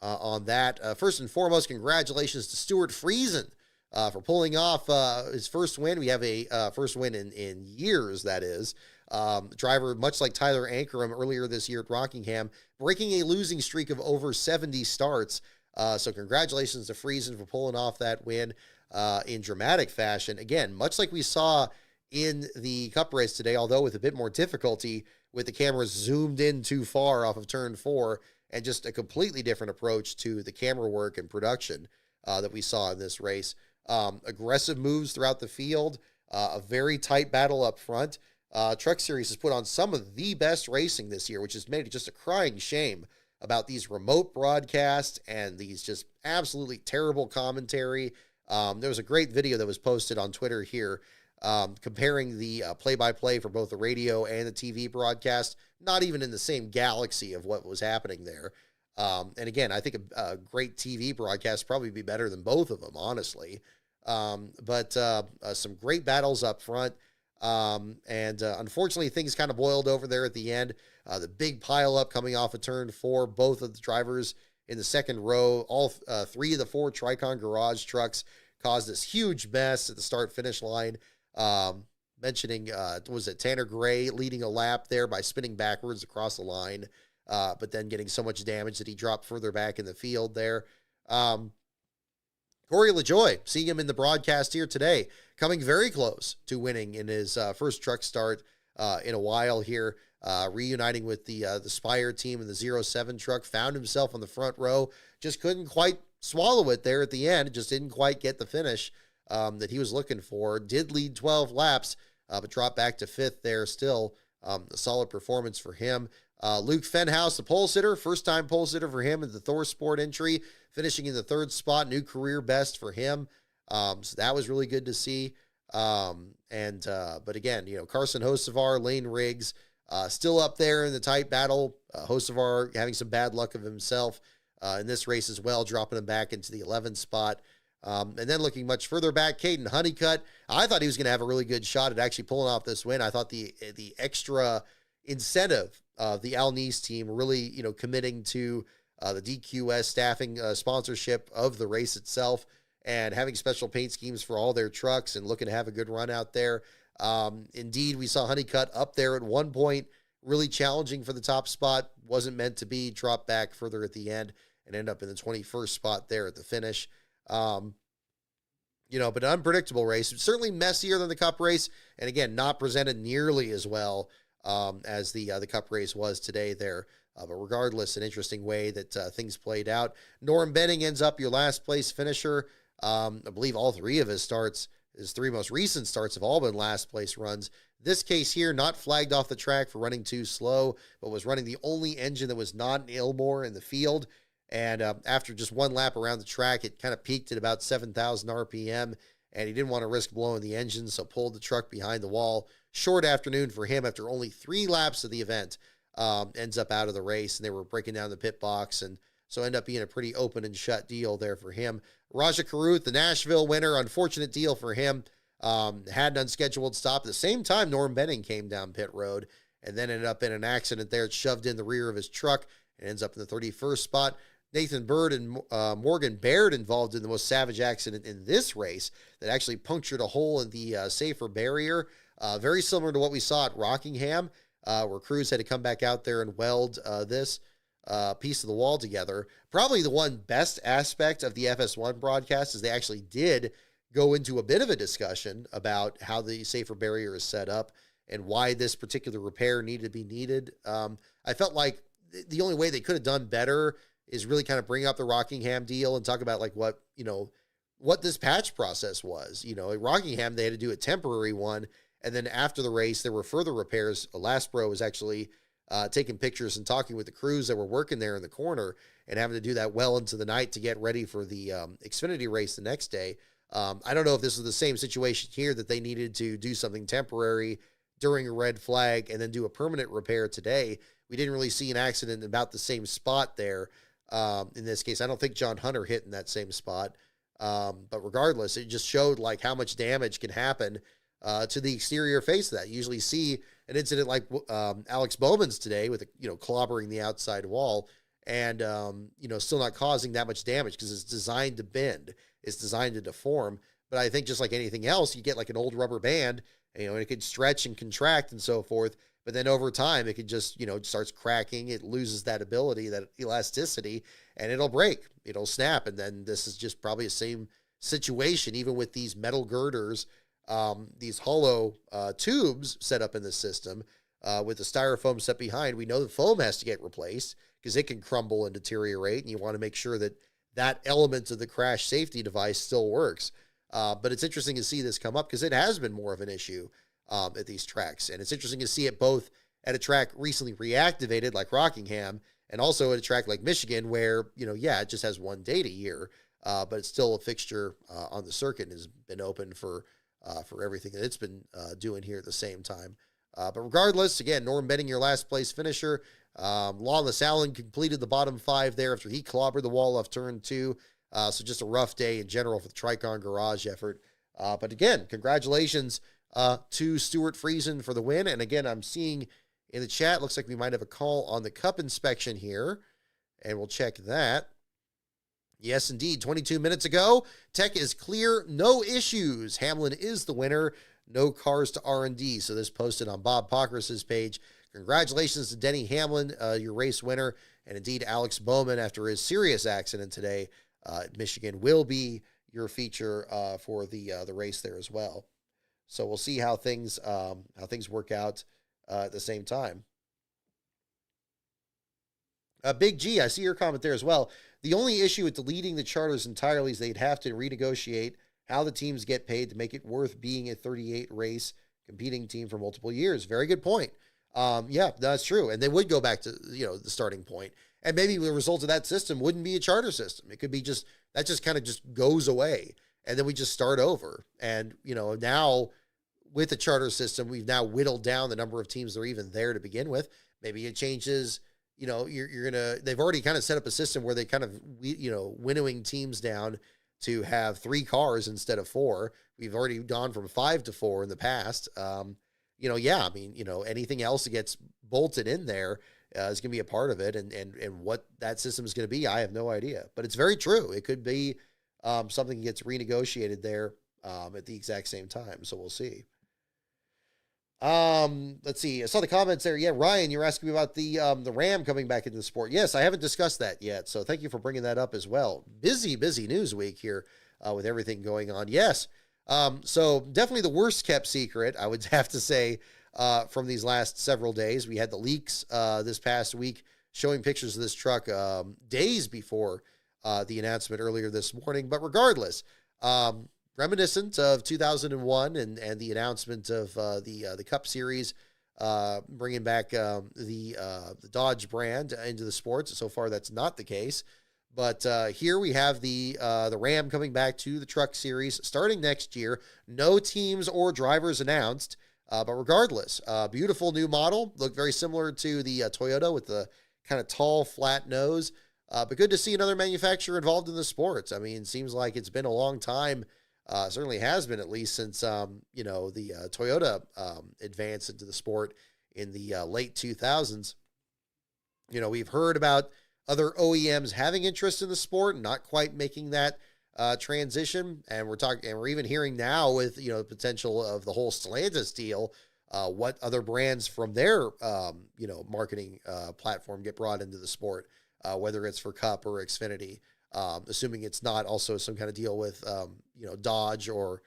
on that. First and foremost, congratulations to Stuart Friesen for pulling off his first win. We have a first win in years, that is. Driver, much like Tyler Ankrum earlier this year at Rockingham, breaking a losing streak of over 70 starts. So congratulations to Friesen for pulling off that win in dramatic fashion. Again, much like we saw in the Cup race today, although with a bit more difficulty, with the camera zoomed in too far off of turn 4, and just a completely different approach to the camera work and production that we saw in this race. Aggressive moves throughout the field, a very tight battle up front. Truck Series has put on some of the best racing this year, which has made it just a crying shame about these remote broadcasts and these just absolutely terrible commentary. There was a great video that was posted on Twitter here comparing the play-by-play for both the radio and the TV broadcast, not even in the same galaxy of what was happening there. And again, I think a great TV broadcast probably be better than both of them, honestly. But some great battles up front. And unfortunately, things kind of boiled over there at the end. The big pile up coming off of turn 4, both of the drivers in the second row, all 3 of the 4 Tricon Garage trucks caused this huge mess at the start-finish line. Mentioning, was it Tanner Gray leading a lap there by spinning backwards across the line, but then getting so much damage that he dropped further back in the field there. Corey LaJoie, seeing him in the broadcast here today, coming very close to winning in his first truck start in a while here, reuniting with the Spire team in the 07 truck, found himself on the front row, just couldn't quite swallow it there at the end, just didn't quite get the finish that he was looking for. Did lead 12 laps, but dropped back to 5th there still. A solid performance for him. Luke Fenhouse, the pole sitter, first-time pole sitter for him in the Thor Sport entry, finishing in the 3rd spot, new career best for him. So that was really good to see. But again, Carson Hocevar, Lane Riggs, still up there in the tight battle. Hocevar having some bad luck of himself in this race as well, dropping him back into the 11th spot. And then looking much further back, Caden Honeycutt, I thought he was going to have a really good shot at actually pulling off this win. I thought the extra incentive of the Al Neese team really, committing to the DQS staffing sponsorship of the race itself and having special paint schemes for all their trucks and looking to have a good run out there. Indeed, we saw Honeycutt up there at one point, really challenging for the top spot, wasn't meant to be, dropped back further at the end and ended up in the 21st spot there at the finish. But an unpredictable race, certainly messier than the Cup race, and again, not presented nearly as well as the Cup race was today there. But regardless, an interesting way that things played out. Norm Benning ends up your last place finisher. I believe all 3 of his 3 most recent starts have all been last place runs. This case here, not flagged off the track for running too slow, but was running the only engine that was not an Ilmore in the field. And after just one lap around the track, it kind of peaked at about 7,000 RPM, and he didn't want to risk blowing the engine, so pulled the truck behind the wall. Short afternoon for him after only 3 laps of the event. Ends up out of the race, and they were breaking down the pit box, and so end up being a pretty open and shut deal there for him. Raja Karuth, the Nashville winner, unfortunate deal for him. Had an unscheduled stop. At the same time, Norm Benning came down pit road and then ended up in an accident there. It shoved in the rear of his truck and ends up in the 31st spot. Nathan Bird and Morgan Baird involved in the most savage accident in this race that actually punctured a hole in the safer barrier. Very similar to what we saw at Rockingham, where crews had to come back out there and weld this piece of the wall together. Probably the one best aspect of the FS1 broadcast is they actually did go into a bit of a discussion about how the safer barrier is set up and why this particular repair needed to be needed. I felt like the only way they could have done better is really kind of bring up the Rockingham deal and talk about like what this patch process was. At Rockingham, they had to do a temporary one. And then after the race, there were further repairs. Lastbro was actually taking pictures and talking with the crews that were working there in the corner and having to do that well into the night to get ready for the Xfinity race the next day. I don't know if this is the same situation here that they needed to do something temporary during a red flag and then do a permanent repair today. We didn't really see an accident in about the same spot there. In this case, I don't think John Hunter hit in that same spot. But regardless, it just showed like how much damage can happen to the exterior face of that. You usually see an incident like Alex Bowman's today with, clobbering the outside wall and, still not causing that much damage because it's designed to bend. It's designed to deform. But I think just like anything else, you get like an old rubber band, and it could stretch and contract and so forth. But then over time, it could just, starts cracking. It loses that ability, that elasticity, and it'll break. It'll snap. And then this is just probably the same situation, even with these metal girders, these hollow tubes set up in the system. with the styrofoam set behind, we know the foam has to get replaced because it can crumble and deteriorate, and you want to make sure that that element of the crash safety device still works. But it's interesting to see this come up because it has been more of an issue at these tracks. And it's interesting to see it both at a track recently reactivated like Rockingham and also at a track like Michigan where, it just has one date a year, but it's still a fixture on the circuit and has been open for everything that it's been doing here at the same time. But regardless, again, Norm Benning, your last place finisher. Lawless Allen completed the bottom 5 there after he clobbered the wall off turn 2. So just a rough day in general for the Tricon Garage effort. But again, congratulations to Stuart Friesen for the win. And again, I'm seeing in the chat, looks like we might have a call on the cup inspection here. And we'll check that. Yes, indeed. 22 minutes ago, tech is clear. No issues. Hamlin is the winner. No cars to R&D. So this posted on Bob Pockrass's page. Congratulations to Denny Hamlin, your race winner. And indeed, Alex Bowman, after his serious accident today, Michigan will be your feature for the race there as well. So we'll see how things work out at the same time. Big G, I see your comment there as well. The only issue with deleting the charters entirely is they'd have to renegotiate how the teams get paid to make it worth being a 38 race competing team for multiple years. Very good point. Yeah, that's true. And they would go back to, the starting point. And maybe the result of that system wouldn't be a charter system. It could be that just kind of just goes away. And then we just start over. And, now with the charter system, we've now whittled down the number of teams that are even there to begin with. Maybe it changes, they've already kind of set up a system where they kind of, winnowing teams down to have 3 cars instead of 4. We've already gone from 5 to 4 in the past. Anything else that gets bolted in there is going to be a part of it. And what that system is going to be, I have no idea. But it's very true. It could be something that gets renegotiated there at the exact same time. So we'll see. Let's see. I saw the comments there. Yeah, Ryan, you're asking me about the Ram coming back into the sport. Yes, I haven't discussed that yet. So thank you for bringing that up as well. Busy news week here with everything going on. Yes. So definitely the worst kept secret, I would have to say, from these last several days. We had the leaks this past week showing pictures of this truck days before the announcement earlier this morning. But regardless, reminiscent of 2001 and the announcement of the Cup Series, bringing back the Dodge brand into the sports. So far, that's not the case. But here we have the Ram coming back to the Truck Series starting next year. No teams or drivers announced. But regardless, beautiful new model. Looked very similar to the Toyota with the kind of tall, flat nose. But good to see another manufacturer involved in the sports. I mean, it seems like it's been a long time. Certainly has been, at least since, the Toyota advanced into the sport in the late 2000s. We've heard about other OEMs having interest in the sport and not quite making that transition. And we're even hearing now with, the potential of the whole Stellantis deal, what other brands from their, marketing platform get brought into the sport, whether it's for Cup or Xfinity, assuming it's not also some kind of deal with, Dodge or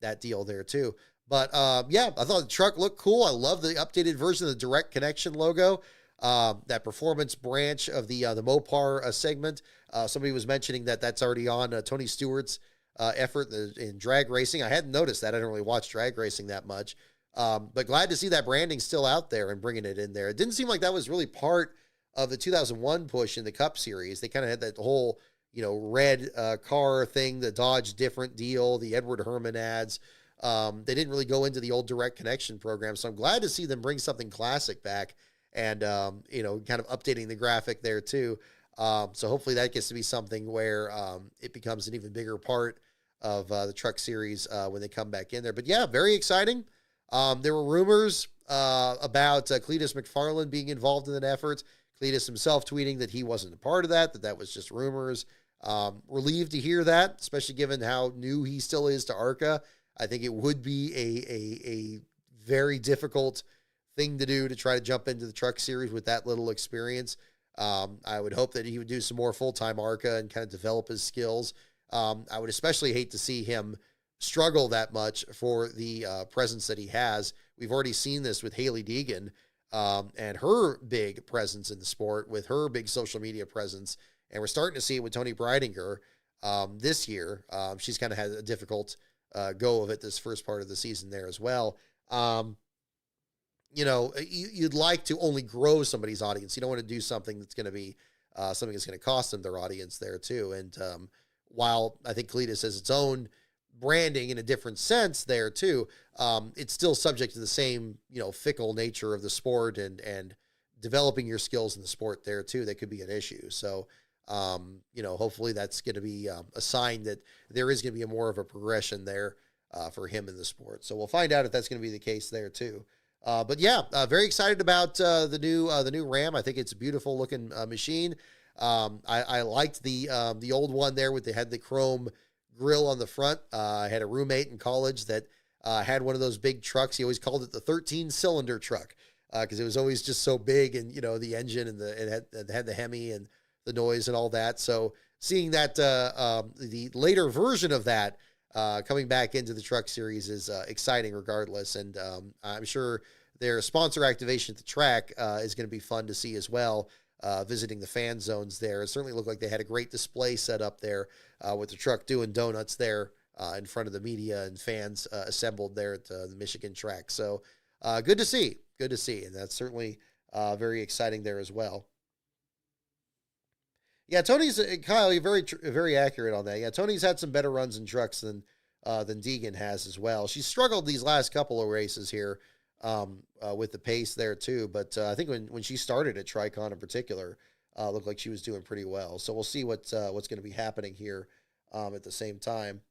that deal there too. But I thought the truck looked cool. I love the updated version of the Direct Connection logo. That performance branch of the Mopar segment. Somebody was mentioning that's already on Tony Stewart's effort in drag racing. I hadn't noticed that. I don't really watch drag racing that much. But glad to see that branding still out there and bringing it in there. It didn't seem like that was really part of the 2001 push in the Cup Series. They kind of had that whole, red car thing, the Dodge different deal, the Edward Herman ads. They didn't really go into the old Direct Connection program. So I'm glad to see them bring something classic back. And, kind of updating the graphic there too. So hopefully that gets to be something where it becomes an even bigger part of the Truck Series when they come back in there. But yeah, very exciting. There were rumors about Cletus McFarland being involved in that effort. Cletus himself tweeting that he wasn't a part of that was just rumors. Relieved to hear that, especially given how new he still is to ARCA. I think it would be a very difficult thing to do to try to jump into the Truck Series with that little experience. I would hope that he would do some more full-time ARCA and kind of develop his skills. I would especially hate to see him struggle that much for the presence that he has we've already seen this with Haley Deegan, and her big presence in the sport, with her big social media presence. And we're starting to see it with Tony Breidinger this year. She's kind of had a difficult go of it this first part of the season there as well. You'd like to only grow somebody's audience. You don't want to do something that's going to be something that's going to cost them their audience there too. And while I think Cletus has its own branding in a different sense there too, it's still subject to the same, fickle nature of the sport and developing your skills in the sport there too. That could be an issue. So, hopefully that's going to be a sign that there is going to be more of a progression there for him in the sport. So we'll find out if that's going to be the case there too. But yeah, very excited about the new Ram. I think it's a beautiful looking machine. I liked the old one there had the chrome grill on the front. I had a roommate in college that had one of those big trucks. He always called it the 13-cylinder truck because it was always just so big, and the engine and it had the Hemi and the noise and all that. So seeing that the later version of that coming back into the truck series is exciting regardless. And I'm sure their sponsor activation at the track is going to be fun to see as well, visiting the fan zones there. It certainly looked like they had a great display set up there with the truck doing donuts there in front of the media and fans assembled there at the Michigan track. So good to see. And that's certainly very exciting there as well. Yeah, Tony's, Kyle, you're very accurate on that. Yeah, Tony's had some better runs in trucks than Deegan has as well. She's struggled these last couple of races here with the pace there too. But I think when she started at Tricon in particular, looked like she was doing pretty well. So we'll see what's going to be happening here at the same time.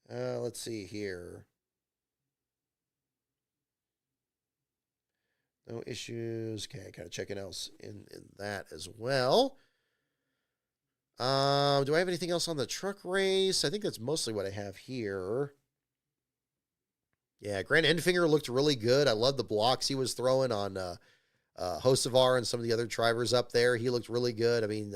Let's see here. No issues. Okay, kind of checking else in that as well. Do I have anything else on the truck race? I think that's mostly what I have here. Yeah, Grant Enfinger looked really good. I love the blocks he was throwing on Hocevar and some of the other drivers up there. He looked really good. I mean,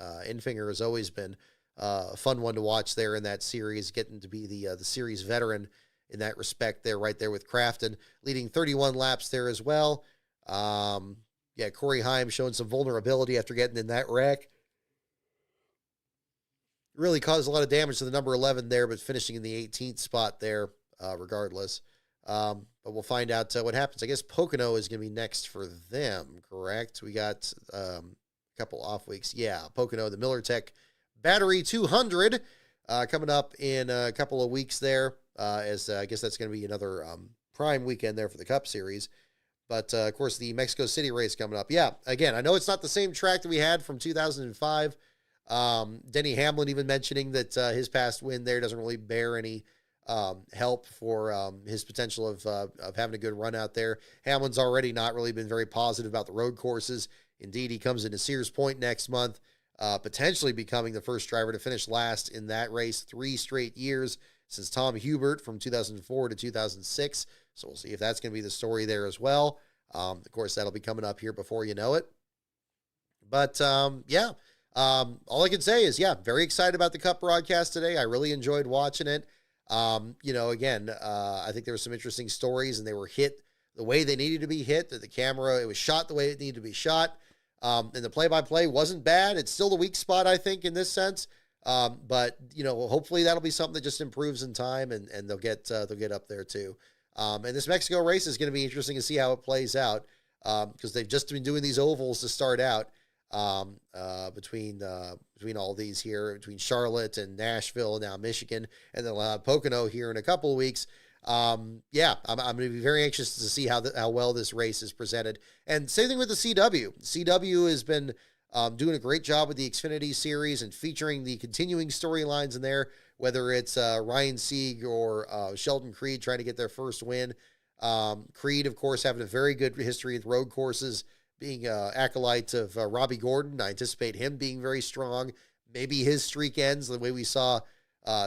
Enfinger has always been a fun one to watch there in that series, getting to be the series veteran in that respect there, right there with Crafton, leading 31 laps there as well. Corey Heim showing some vulnerability after getting in that wreck. Really caused a lot of damage to the number 11 there, but finishing in the 18th spot there regardless. But we'll find out what happens. I guess Pocono is going to be next for them, correct? We got a couple off weeks. Yeah, Pocono, the Miller Tech Battery 200 coming up in a couple of weeks there. As I guess that's going to be another prime weekend there for the Cup Series. But, of course, the Mexico City race coming up. Yeah, again, I know it's not the same track that we had from 2005. Denny Hamlin even mentioning that his past win there doesn't really bear any help for his potential of having a good run out there. Hamlin's already not really been very positive about the road courses. Indeed, he comes into Sears Point next month, potentially becoming the first driver to finish last in that race 3 straight years since Tom Hubert from 2004 to 2006. So we'll see if that's going to be the story there as well. Of course, that'll be coming up here before you know it. But, all I can say is, very excited about the Cup broadcast today. I really enjoyed watching it. I think there were some interesting stories, and they were hit the way they needed to be hit. The camera, it was shot the way it needed to be shot. And the play-by-play wasn't bad. It's still the weak spot, I think, in this sense. But hopefully that'll be something that just improves in time, and they'll get up there too. And this Mexico race is going to be interesting to see how it plays out, because they've just been doing these ovals to start out between all these here, between Charlotte and Nashville, and now Michigan, and then Pocono here in a couple of weeks. I'm going to be very anxious to see how well this race is presented. And same thing with the CW. CW has been doing a great job with the Xfinity series and featuring the continuing storylines in there, whether it's Ryan Sieg or Sheldon Creed trying to get their first win. Creed, of course, having a very good history with road courses, being acolyte of Robbie Gordon. I anticipate him being very strong. Maybe his streak ends the way we saw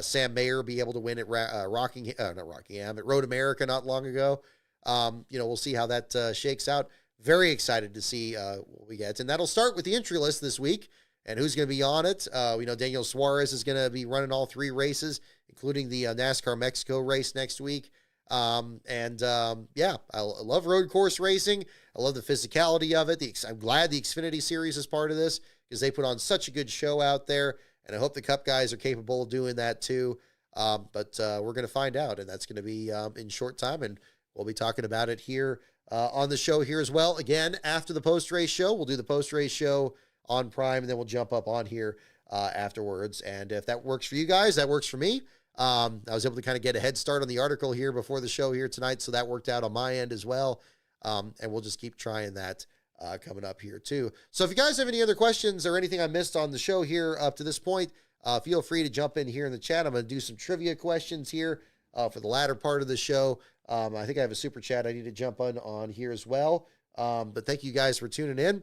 Sam Mayer be able to win at at Road America not long ago. We'll see how that shakes out. Very excited to see what we get. And that'll start with the entry list this week. and who's going to be on it. We know Daniel Suarez is going to be running all 3 races, including the NASCAR Mexico race next week. Yeah, I love road course racing. I love the physicality of it. I'm glad the Xfinity Series is part of this because they put on such a good show out there, and I hope the Cup guys are capable of doing that too. But we're going to find out, and that's going to be in short time, and we'll be talking about it here on the show here as well. Again, after the post-race show, we'll do the post-race show on Prime, and then we'll jump up on here afterwards. And if that works for you guys, that works for me. I was able to kind of get a head start on the article here before the show here tonight, so that worked out on my end as well. And we'll just keep trying that coming up here too. So if you guys have any other questions or anything I missed on the show here up to this point, feel free to jump in here in the chat. I'm going to do some trivia questions here for the latter part of the show. I think I have a super chat I need to jump on here as well. But thank you guys for tuning in.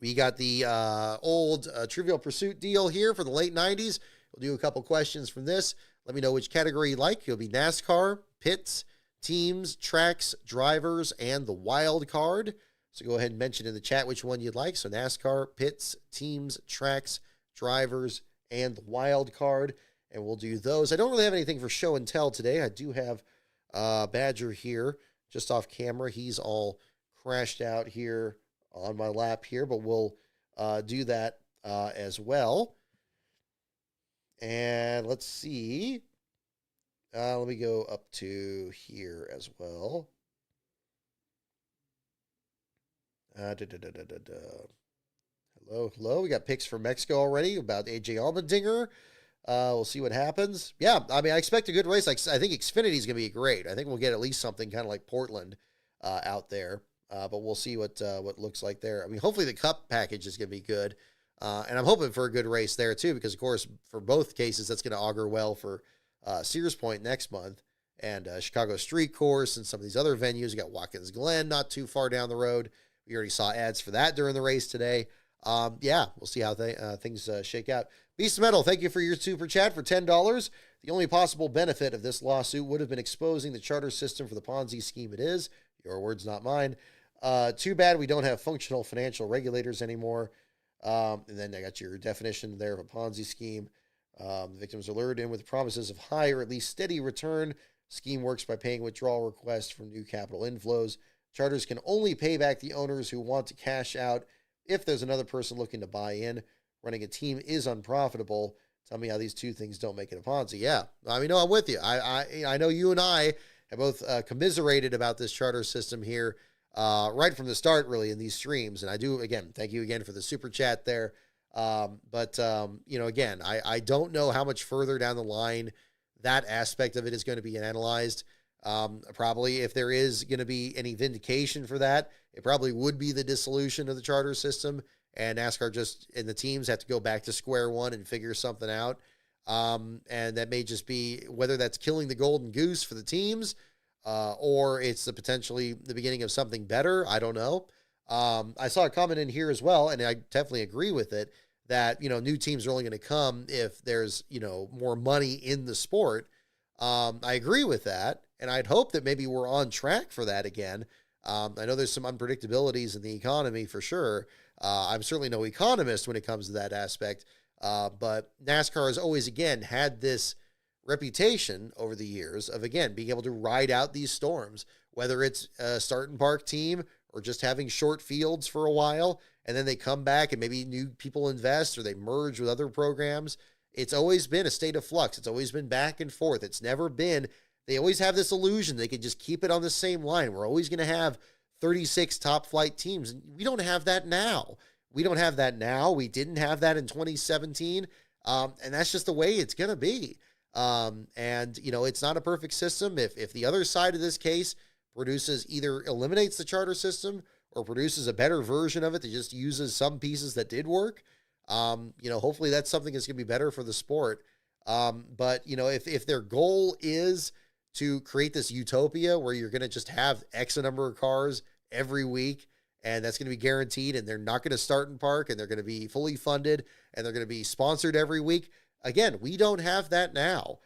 We got the old Trivial Pursuit deal here for the late 90s. We'll do a couple questions from this. Let me know which category you like. It'll be NASCAR, pits, teams, tracks, drivers, and the wild card. So go ahead and mention in the chat which one you'd like. So NASCAR, pits, teams, tracks, drivers, and the wild card. And we'll do those. I don't really have anything for show and tell today. I do have Badger here just off camera. He's all crashed out here on my lap here, but we'll do that as well. And let's see. Let me go up to here as well. Hello. We got picks for Mexico already about AJ Allmendinger. We'll see what happens. Yeah, I mean, I expect a good race. Like, I think Xfinity is going to be great. I think we'll get at least something kind of like Portland out there. But we'll see what looks like there. I mean, hopefully the Cup package is going to be good. And I'm hoping for a good race there, too, because, of course, for both cases, that's going to augur well for Sears Point next month and Chicago Street Course and some of these other venues. You got Watkins Glen not too far down the road. We already saw ads for that during the race today. Yeah, we'll see how things shake out. Beast Metal, thank you for your super chat for $10. The only possible benefit of this lawsuit would have been exposing the charter system for the Ponzi scheme it is. Your words, not mine. Too bad we don't have functional financial regulators anymore. And then I got your definition there of a Ponzi scheme. The victims are lured in with promises of high or at least steady return. Scheme works by paying withdrawal requests from new capital inflows. Charters can only pay back the owners who want to cash out if there's another person looking to buy in. Running a team is unprofitable. Tell me how these two things don't make it a Ponzi. Yeah, I mean, no, I'm with you. I know you and I have both commiserated about this charter system here right from the start, really, in these streams. And I do, again, thank you again for the super chat there. Again, I don't know how much further down the line that aspect of it is going to be analyzed. Probably if there is going to be any vindication for that, it probably would be the dissolution of the charter system, and NASCAR and the teams have to go back to square one and figure something out. And that may just be whether that's killing the golden goose for the teams, or it's potentially the beginning of something better. I don't know. I saw a comment in here as well, and I definitely agree with it, that, new teams are only going to come if there's, more money in the sport. I agree with that, and I'd hope that maybe we're on track for that again. I know there's some unpredictabilities in the economy for sure. I'm certainly no economist when it comes to that aspect, but NASCAR has always, again, had this reputation over the years of, again, being able to ride out these storms, whether it's a start and park team or just having short fields for a while, and then they come back and maybe new people invest or they merge with other programs. It's always been a state of flux. It's always been back and forth. It's never been, they always have this illusion they could just keep it on the same line. We're always going to have 36 top flight teams. And we don't have that now. We don't have that now. We didn't have that in 2017. And that's just the way it's going to be. It's not a perfect system. If the other side of this case produces, either eliminates the charter system or produces a better version of it that just uses some pieces that did work, hopefully that's something that's going to be better for the sport. If their goal is to create this utopia where you're going to just have X number of cars every week, and that's going to be guaranteed, and they're not going to start in park, and they're going to be fully funded, and they're going to be sponsored every week. Again, we don't have that now.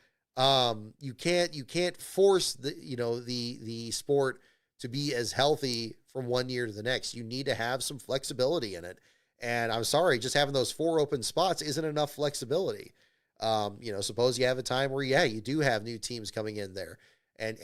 You can't force the sport to be as healthy from one year to the next. You need to have some flexibility in it. And I'm sorry, just having those 4 open spots isn't enough flexibility. Suppose you have a time where, yeah, you do have new teams coming in there. And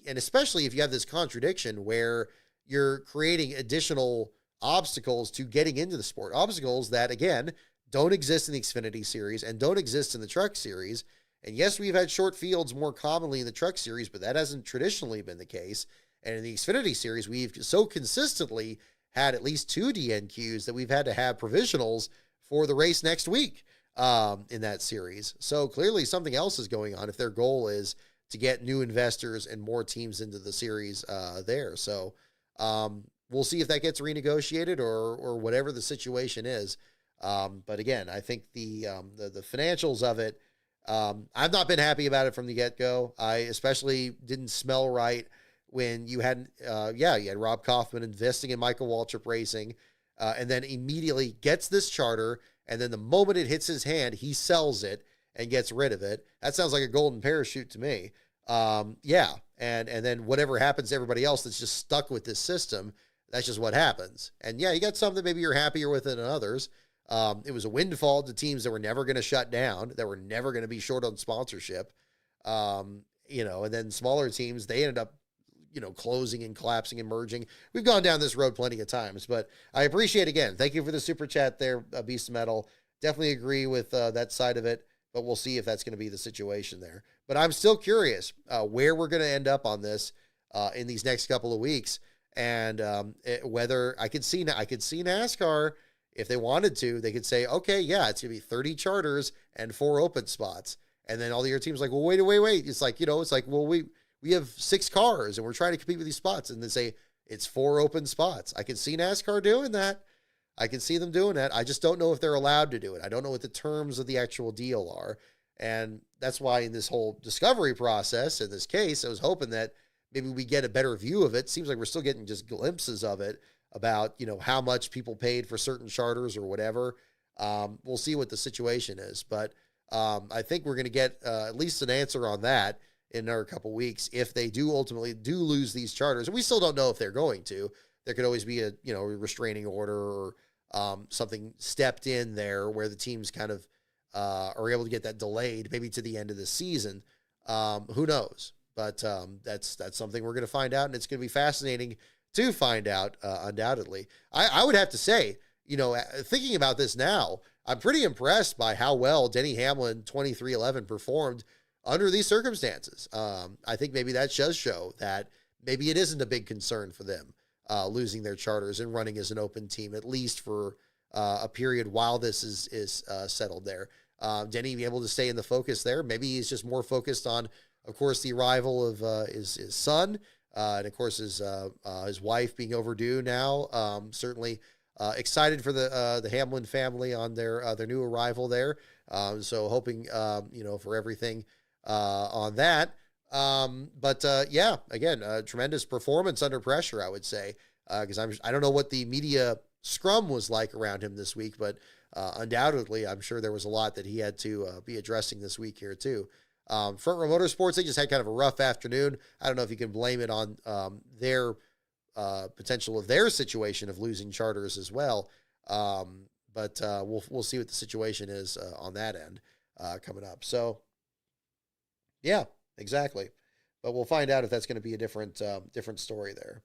especially if you have this contradiction where you're creating additional obstacles to getting into the sport, obstacles that, again, don't exist in the Xfinity Series and don't exist in the Truck Series. And yes, we've had short fields more commonly in the Truck Series, but that hasn't traditionally been the case. And in the Xfinity Series, we've so consistently had at least 2 DNQs that we've had to have provisionals for the race next week in that series. So clearly something else is going on if their goal is to get new investors and more teams into the series there. So we'll see if that gets renegotiated or whatever the situation is. But again, I think the financials of it, I've not been happy about it from the get-go. I especially didn't smell right when you had, you had Rob Kaufman investing in Michael Waltrip Racing, and then immediately gets this charter, and then the moment it hits his hand, he sells it and gets rid of it. That sounds like a golden parachute to me. And then whatever happens to everybody else that's just stuck with this system, that's just what happens. And yeah, you got some that maybe you're happier with than others. It was a windfall to teams that were never going to shut down, that were never going to be short on sponsorship. And then smaller teams, they ended up, closing and collapsing and merging. We've gone down this road plenty of times, but I appreciate, again, thank you for the super chat there, Beast of Metal. Definitely agree with that side of it, but we'll see if that's going to be the situation there. But I'm still curious where we're going to end up on this in these next couple of weeks, and whether I could see NASCAR, if they wanted to, they could say, okay, yeah, it's going to be 30 charters and 4 open spots. And then all the other teams like, well, wait. It's like, well, we have 6 cars and we're trying to compete with these spots. And they say it's 4 open spots. I can see NASCAR doing that. I can see them doing that. I just don't know if they're allowed to do it. I don't know what the terms of the actual deal are. And that's why in this whole discovery process, in this case, I was hoping that maybe we get a better view of it. Seems like we're still getting just glimpses of it about, how much people paid for certain charters or whatever. We'll see what the situation is. But I think we're going to get at least an answer on that in another couple weeks if they do ultimately lose these charters. And we still don't know if they're going to. There could always be a restraining order or something stepped in there where the teams kind of are able to get that delayed maybe to the end of the season. Who knows? But that's something we're going to find out, and it's going to be fascinating to find out, undoubtedly. I would have to say, thinking about this now, I'm pretty impressed by how well Denny Hamlin 2311 performed under these circumstances. I think maybe that does show that maybe it isn't a big concern for them losing their charters and running as an open team, at least for a period while this is settled there. Denny be able to stay in the focus there. Maybe he's just more focused on, of course, the arrival of his son, and of course his wife being overdue now. Certainly excited for the Hamlin family on their new arrival there. So hoping for everything on that. Again, tremendous performance under pressure, I would say, because I don't know what the media scrum was like around him this week, but undoubtedly, I'm sure there was a lot that he had to be addressing this week here too. Front Row Motorsports, they just had kind of a rough afternoon. I don't know if you can blame it on their potential of their situation of losing charters as well. But we'll see what the situation is on that end coming up. So, yeah, exactly. But we'll find out if that's going to be a different story there.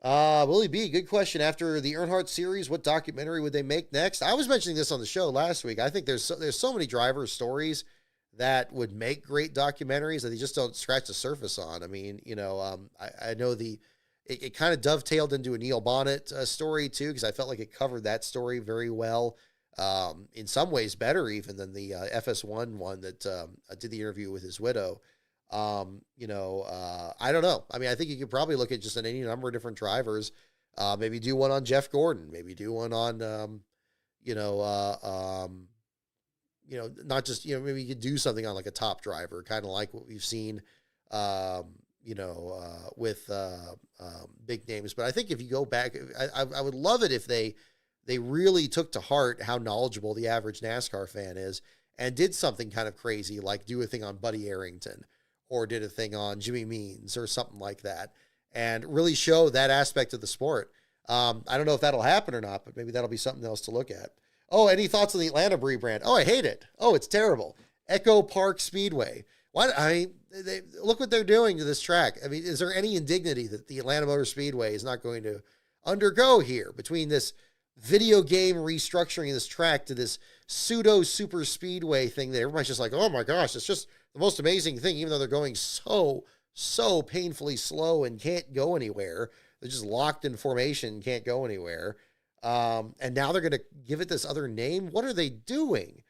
Willie B, good question. After the Earnhardt series, what documentary would they make next? I was mentioning this on the show last week. I think there's so many driver stories that would make great documentaries that they just don't scratch the surface on. I mean, I know it kind of dovetailed into a Neil Bonnet story too, because I felt like it covered that story very well. In some ways better even than the FS1 one that did the interview with his widow. I don't know. I mean, I think you could probably look at just any number of different drivers. Maybe do one on Jeff Gordon. Maybe do one on, not just, maybe you could do something on like a top driver, kind of like what we've seen, with big names. But I think if you go back, I would love it if they really took to heart how knowledgeable the average NASCAR fan is and did something kind of crazy, like do a thing on Buddy Arrington or did a thing on Jimmy Means or something like that, and really show that aspect of the sport. I don't know if that'll happen or not, but maybe that'll be something else to look at. Oh, any thoughts on the Atlanta rebrand? Oh, I hate it. Oh, it's terrible. Echo Park Speedway. What look what they're doing to this track. I mean, is there any indignity that the Atlanta Motor Speedway is not going to undergo here between this video game restructuring of this track to this pseudo super speedway thing that everybody's just like, oh my gosh, it's just the most amazing thing, even though they're going so painfully slow and can't go anywhere. They're just locked in formation, can't go anywhere. And now they're going to give it this other name. What are they doing?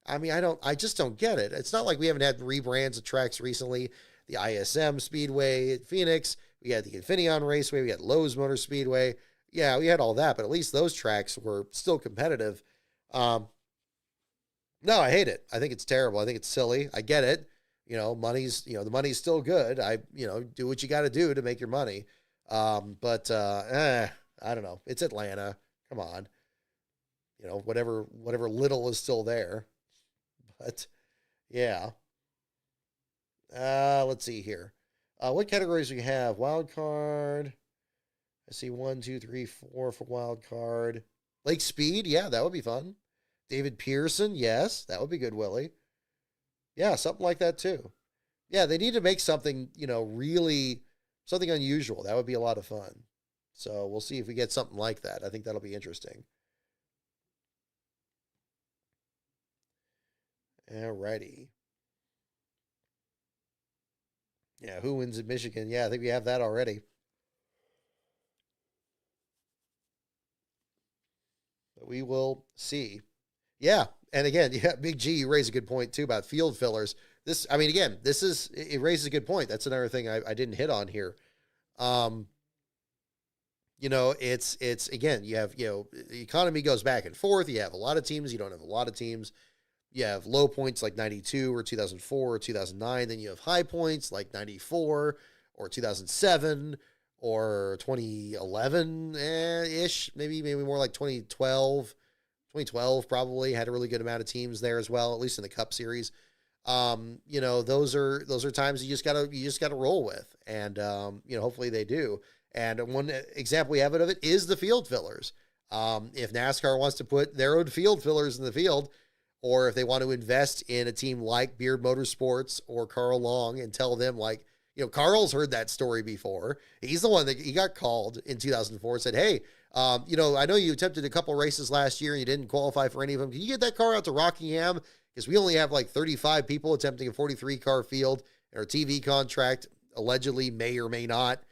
I mean, I just don't get it. It's not like we haven't had rebrands of tracks recently. The ISM Speedway at Phoenix, we had the Infineon Raceway, we had Lowe's Motor Speedway. Yeah, we had all that, but at least those tracks were still competitive. No, I hate it. I think it's terrible. I think it's silly. I get it. The money's still good. Do what you got to do to make your money. But I don't know. It's Atlanta. Come on. Whatever little is still there. But yeah. Let's see here. What categories do we have? Wild card. I see 1, 2, 3, 4 for wild card. Lake Speed, yeah, that would be fun. David Pearson, yes, that would be good, Willie. Yeah, something like that too. Yeah, they need to make something, really something unusual. That would be a lot of fun. So we'll see if we get something like that. I think that'll be interesting. Alrighty. Yeah, who wins in Michigan? Yeah, I think we have that already. But we will see. Yeah, and again, yeah, Big G, you raise a good point too about field fillers. It raises a good point. That's another thing I didn't hit on here. It's again, you have, the economy goes back and forth. You have a lot of teams. You don't have a lot of teams. You have low points like 92 or 2004 or 2009. Then you have high points like 94 or 2007 or 2011-ish, maybe more like 2012. 2012 probably had a really good amount of teams there as well, at least in the Cup Series. Those are times you just gotta roll with, and hopefully they do. And one example we have of it is the field fillers. If NASCAR wants to put their own field fillers in the field, or if they want to invest in a team like Beard Motorsports or Carl Long and tell them, like, Carl's heard that story before. He's the one that he got called in 2004 and said, hey, I know you attempted a couple races last year and you didn't qualify for any of them. Can you get that car out to Rockingham? Because we only have like 35 people attempting a 43 car field, and our TV contract allegedly may or may not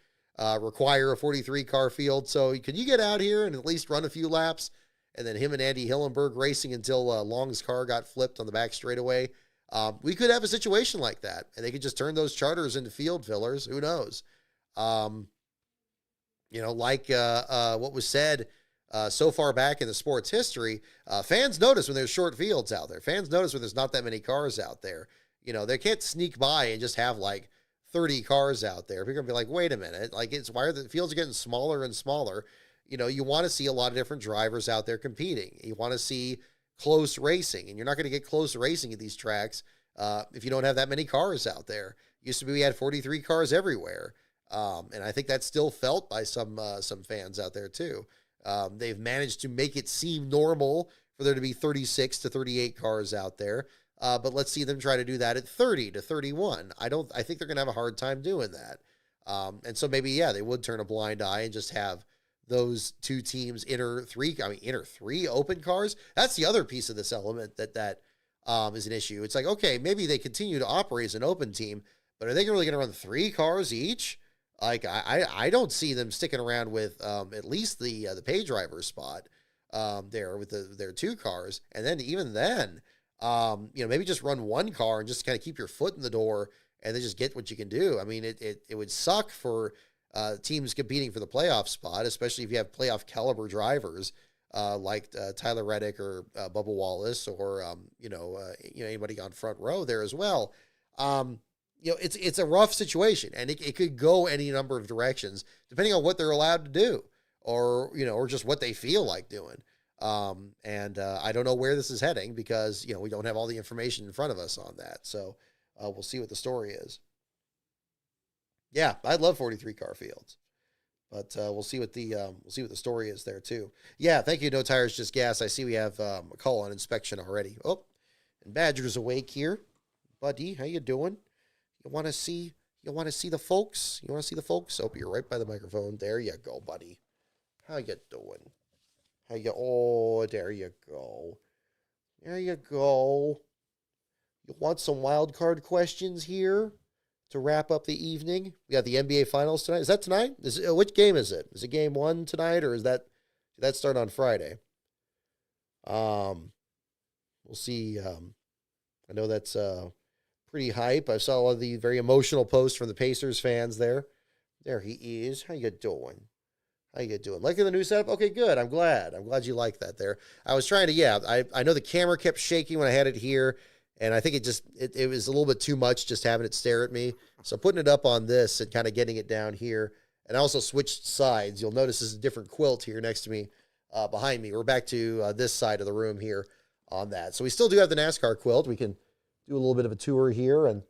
require a 43 car field. So can you get out here and at least run a few laps? And then him and Andy Hillenberg racing until Long's car got flipped on the back straightaway. We could have a situation like that, and they could just turn those charters into field fillers. Who knows? What was said so far back in the sport's history, fans notice when there's short fields out there. Fans notice when there's not that many cars out there. They can't sneak by and just have like 30 cars out there. People are going to be like, wait a minute. Like, why are the fields are getting smaller and smaller? You want to see a lot of different drivers out there competing. You want to see close racing, and you're not going to get close racing at these tracks if you don't have that many cars out there. Used to be we had 43 cars everywhere, and I think that's still felt by some fans out there too. They've managed to make it seem normal for there to be 36 to 38 cars out there, but let's see them try to do that at 30 to 31. I think they're going to have a hard time doing that, and so maybe they would turn a blind eye and just have those two teams enter three open cars. That's the other piece of this element that is an issue. It's like, okay, maybe they continue to operate as an open team, but are they really going to run 3 cars each? Like, I don't see them sticking around with at least the pay driver spot there with their 2 cars. And then even then, maybe just run 1 car and just kind of keep your foot in the door and then just get what you can do. I mean, it would suck for teams competing for the playoff spot, especially if you have playoff caliber drivers like Tyler Reddick or Bubba Wallace or anybody on front row there as well. It's a rough situation, and it could go any number of directions depending on what they're allowed to do, or just what they feel like doing. I don't know where this is heading because we don't have all the information in front of us on that. So we'll see what the story is. Yeah, I'd love 43 car fields, But we'll see what the story is there too. Yeah, thank you. No tires, just gas. I see we have a call on inspection already. Oh, and Badger's awake here, buddy. How you doing? You want to see? You want to see the folks? You want to see the folks? Oh, you're right by the microphone. There you go, buddy. How you doing? How you? Oh, there you go. There you go. You want some wild card questions here to wrap up the evening? We got the NBA Finals tonight. Is that tonight? Which game is it? Is it game one tonight, or is that start on Friday? We'll see. I know that's pretty hype. I saw a lot of the very emotional posts from the Pacers fans there. There he is. How you doing? How you doing? Liking the new setup? Okay, good. I'm glad. I'm glad you like that there. I was trying to, I know the camera kept shaking when I had it here, and I think it was a little bit too much just having it stare at me. So putting it up on this and kind of getting it down here. And I also switched sides. You'll notice there's a different quilt here next to me, behind me. We're back to this side of the room here on that. So we still do have the NASCAR quilt. We can do a little bit of a tour here and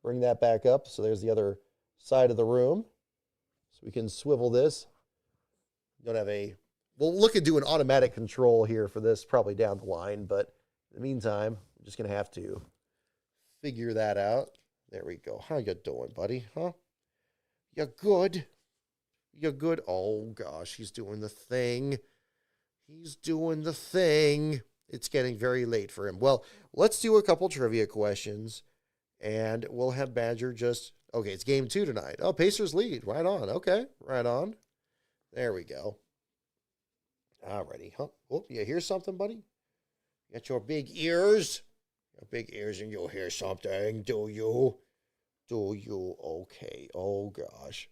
bring that back up. So there's the other side of the room. So we can swivel this. Don't have we'll look at doing automatic control here for this probably down the line, but in the meantime, we're just going to have to figure that out. There we go. How you doing, buddy? Huh? You good? You good? Oh, gosh, he's doing the thing. He's doing the thing. It's getting very late for him. Well, let's do a couple trivia questions, and we'll have Badger just... Okay, it's game 2 tonight. Oh, Pacers lead. Right on. Okay, right on. There we go. Alrighty. Huh? Oh, you hear something, buddy? You got your big ears? Your big ears and you'll hear something, do you? Do you? Okay. Oh, gosh.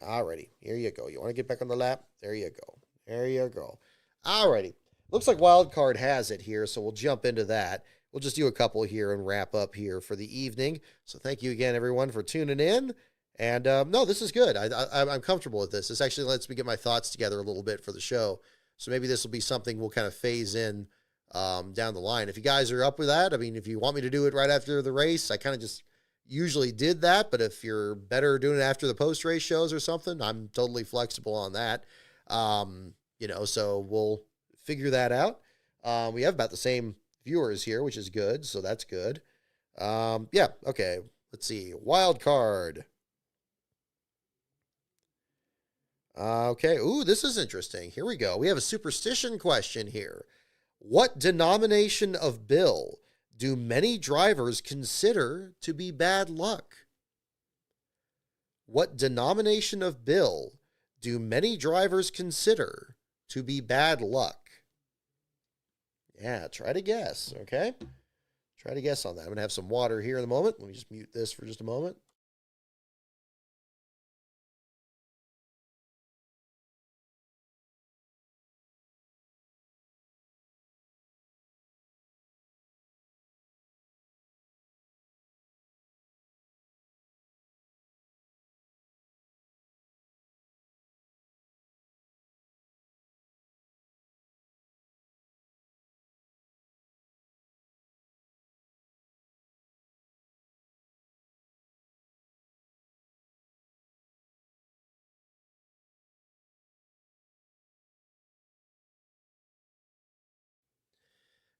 Alrighty. Here you go. You want to get back on the lap? There you go. There you go. Alrighty. Looks like Wildcard has it here, so we'll jump into that. We'll just do a couple here and wrap up here for the evening. So thank you again, everyone, for tuning in. And no, this is good. I'm comfortable with this. This actually lets me get my thoughts together a little bit for the show. So maybe this will be something we'll kind of phase in down the line. If you guys are up with that, I mean, if you want me to do it right after the race, I kind of just usually did that. But if you're better doing it after the post-race shows or something, I'm totally flexible on that. So we'll figure that out. We have about the same viewers here, which is good. So that's good. Yeah. Okay. Let's see. Wild card. Okay. Ooh, this is interesting. Here we go. We have a superstition question here. What denomination of bill do many drivers consider to be bad luck? What denomination of bill do many drivers consider to be bad luck? Yeah, try to guess, okay? Try to guess on that. I'm going to have some water here in a moment. Let me just mute this for just a moment.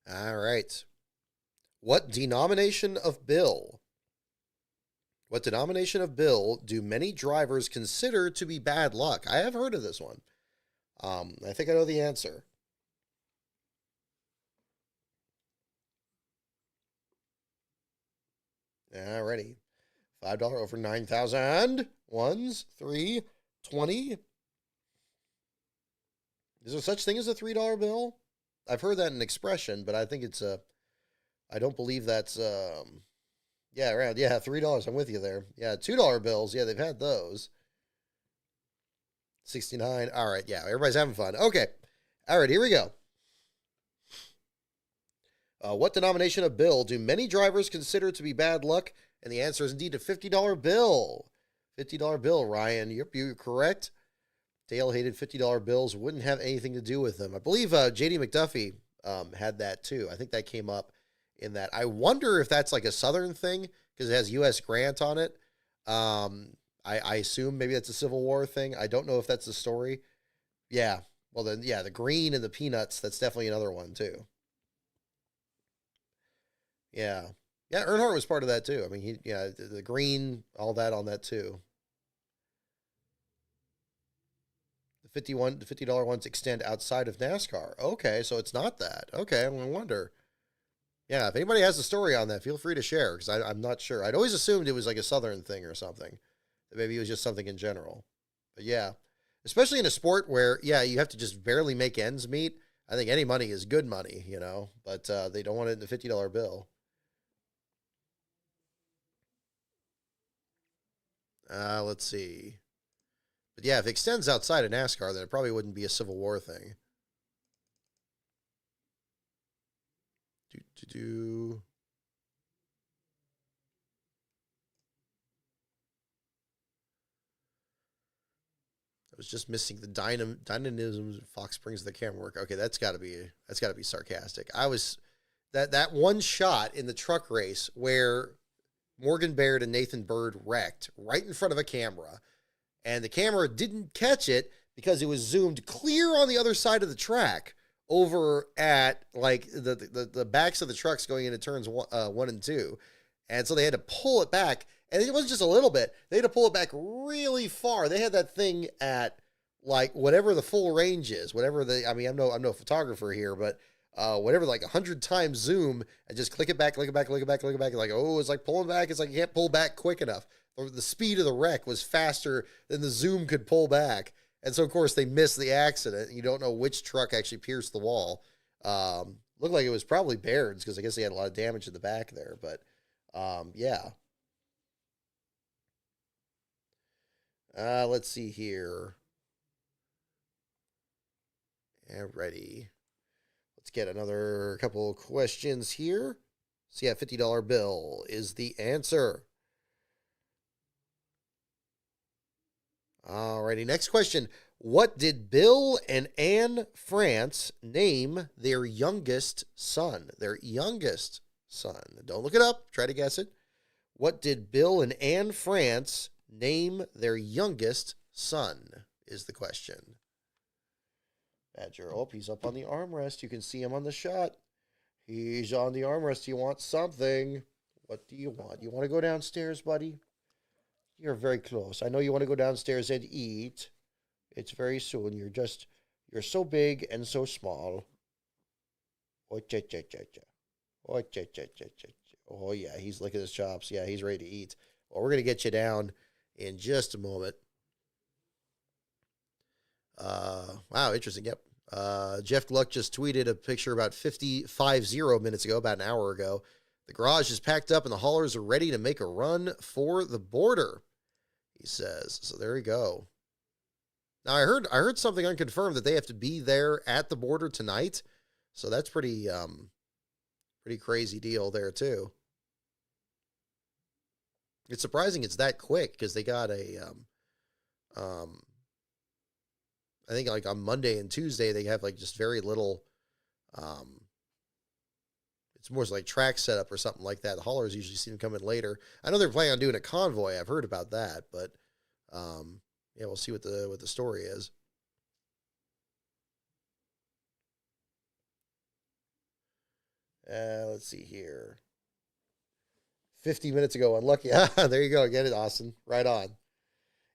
All right. What denomination of bill do many drivers consider to be bad luck? I have heard of this one. I think I know the answer. Alrighty. $5 over 9,000. Ones, 3, 20. Is there such thing as a $3 bill? I've heard that in expression, but I think it's I don't believe that's yeah, around, yeah, $3. I'm with you there. Yeah, $2 bills. Yeah, they've had those. 69. All right, yeah, everybody's having fun. Okay. All right, here we go. What denomination of bill do many drivers consider to be bad luck? And the answer is indeed a $50 bill. $50 bill, Ryan. You're correct. Dale hated $50 bills. Wouldn't have anything to do with them. I believe J.D. McDuffie had that too. I think that came up in that. I wonder if that's like a Southern thing because it has U.S. Grant on it. I assume maybe that's a Civil War thing. I don't know if that's the story. Yeah. Well, then, yeah, the green and the peanuts, that's definitely another one, too. Yeah. Yeah, Earnhardt was part of that, too. I mean, the green, all that on that, too. The $50 ones extend outside of NASCAR. Okay, so it's not that. Okay, I wonder. Yeah, if anybody has a story on that, feel free to share because I'm not sure. I'd always assumed it was like a Southern thing or something. That maybe it was just something in general. But yeah, especially in a sport where, yeah, you have to just barely make ends meet. I think any money is good money, but they don't want it in the $50 bill. Let's see. But yeah, if it extends outside of NASCAR, then it probably wouldn't be a Civil War thing. Do. I was just missing the dynamism Fox brings to the camera work. Okay, that's got to be sarcastic. I was that one shot in the truck race where Morgan Baird and Nathan Bird wrecked right in front of a camera, and the camera didn't catch it because it was zoomed clear on the other side of the track over at like the backs of the trucks going into turns 1 and 2, and so they had to pull it back. And it wasn't just a little bit. They had to pull it back really far. They had that thing at like whatever the full range is, whatever I'm no photographer here, but whatever, like 100 times zoom and just click it back, click it back, click it back, click it back. Like, oh, it's like pulling back. It's like you can't pull back quick enough. The speed of the wreck was faster than the zoom could pull back. And so, of course, they missed the accident. You don't know which truck actually pierced the wall. Looked like it was probably Baird's because I guess they had a lot of damage in the back there. But, yeah. Let's see here. And ready. Let's get another couple questions here. So yeah, $50 bill is the answer. Alrighty, next question. What did Bill and Anne France name their youngest son? Their youngest son. Don't look it up. Try to guess it. What did Bill and Anne France name their youngest son is the question. Badger, oh, he's up on the armrest. You can see him on the shot. He's on the armrest. You want something. What do you want? You want to go downstairs, buddy? You're very close. I know you want to go downstairs and eat. It's very soon. You're so big and so small. Oh, cha, cha, cha, cha. Oh, cha, cha, cha, cha. Oh, yeah, he's licking his chops. Yeah, he's ready to eat. Well, we're going to get you down in just a moment. Wow, interesting. Yep. Jeff Gluck just tweeted a picture about 50 minutes ago, about an hour ago. The garage is packed up and the haulers are ready to make a run for the border, he says. So there you go. Now I heard something unconfirmed that they have to be there at the border tonight. So that's pretty crazy deal there too. It's surprising it's that quick because they got I think like on Monday and Tuesday they have like just very little. It's more like track setup or something like that. The haulers usually seem to come in later. I know they're planning on doing a convoy. I've heard about that, but yeah, we'll see what the story is. Let's see here. 50 minutes ago, unlucky. There you go. Get it, Austin. Right on.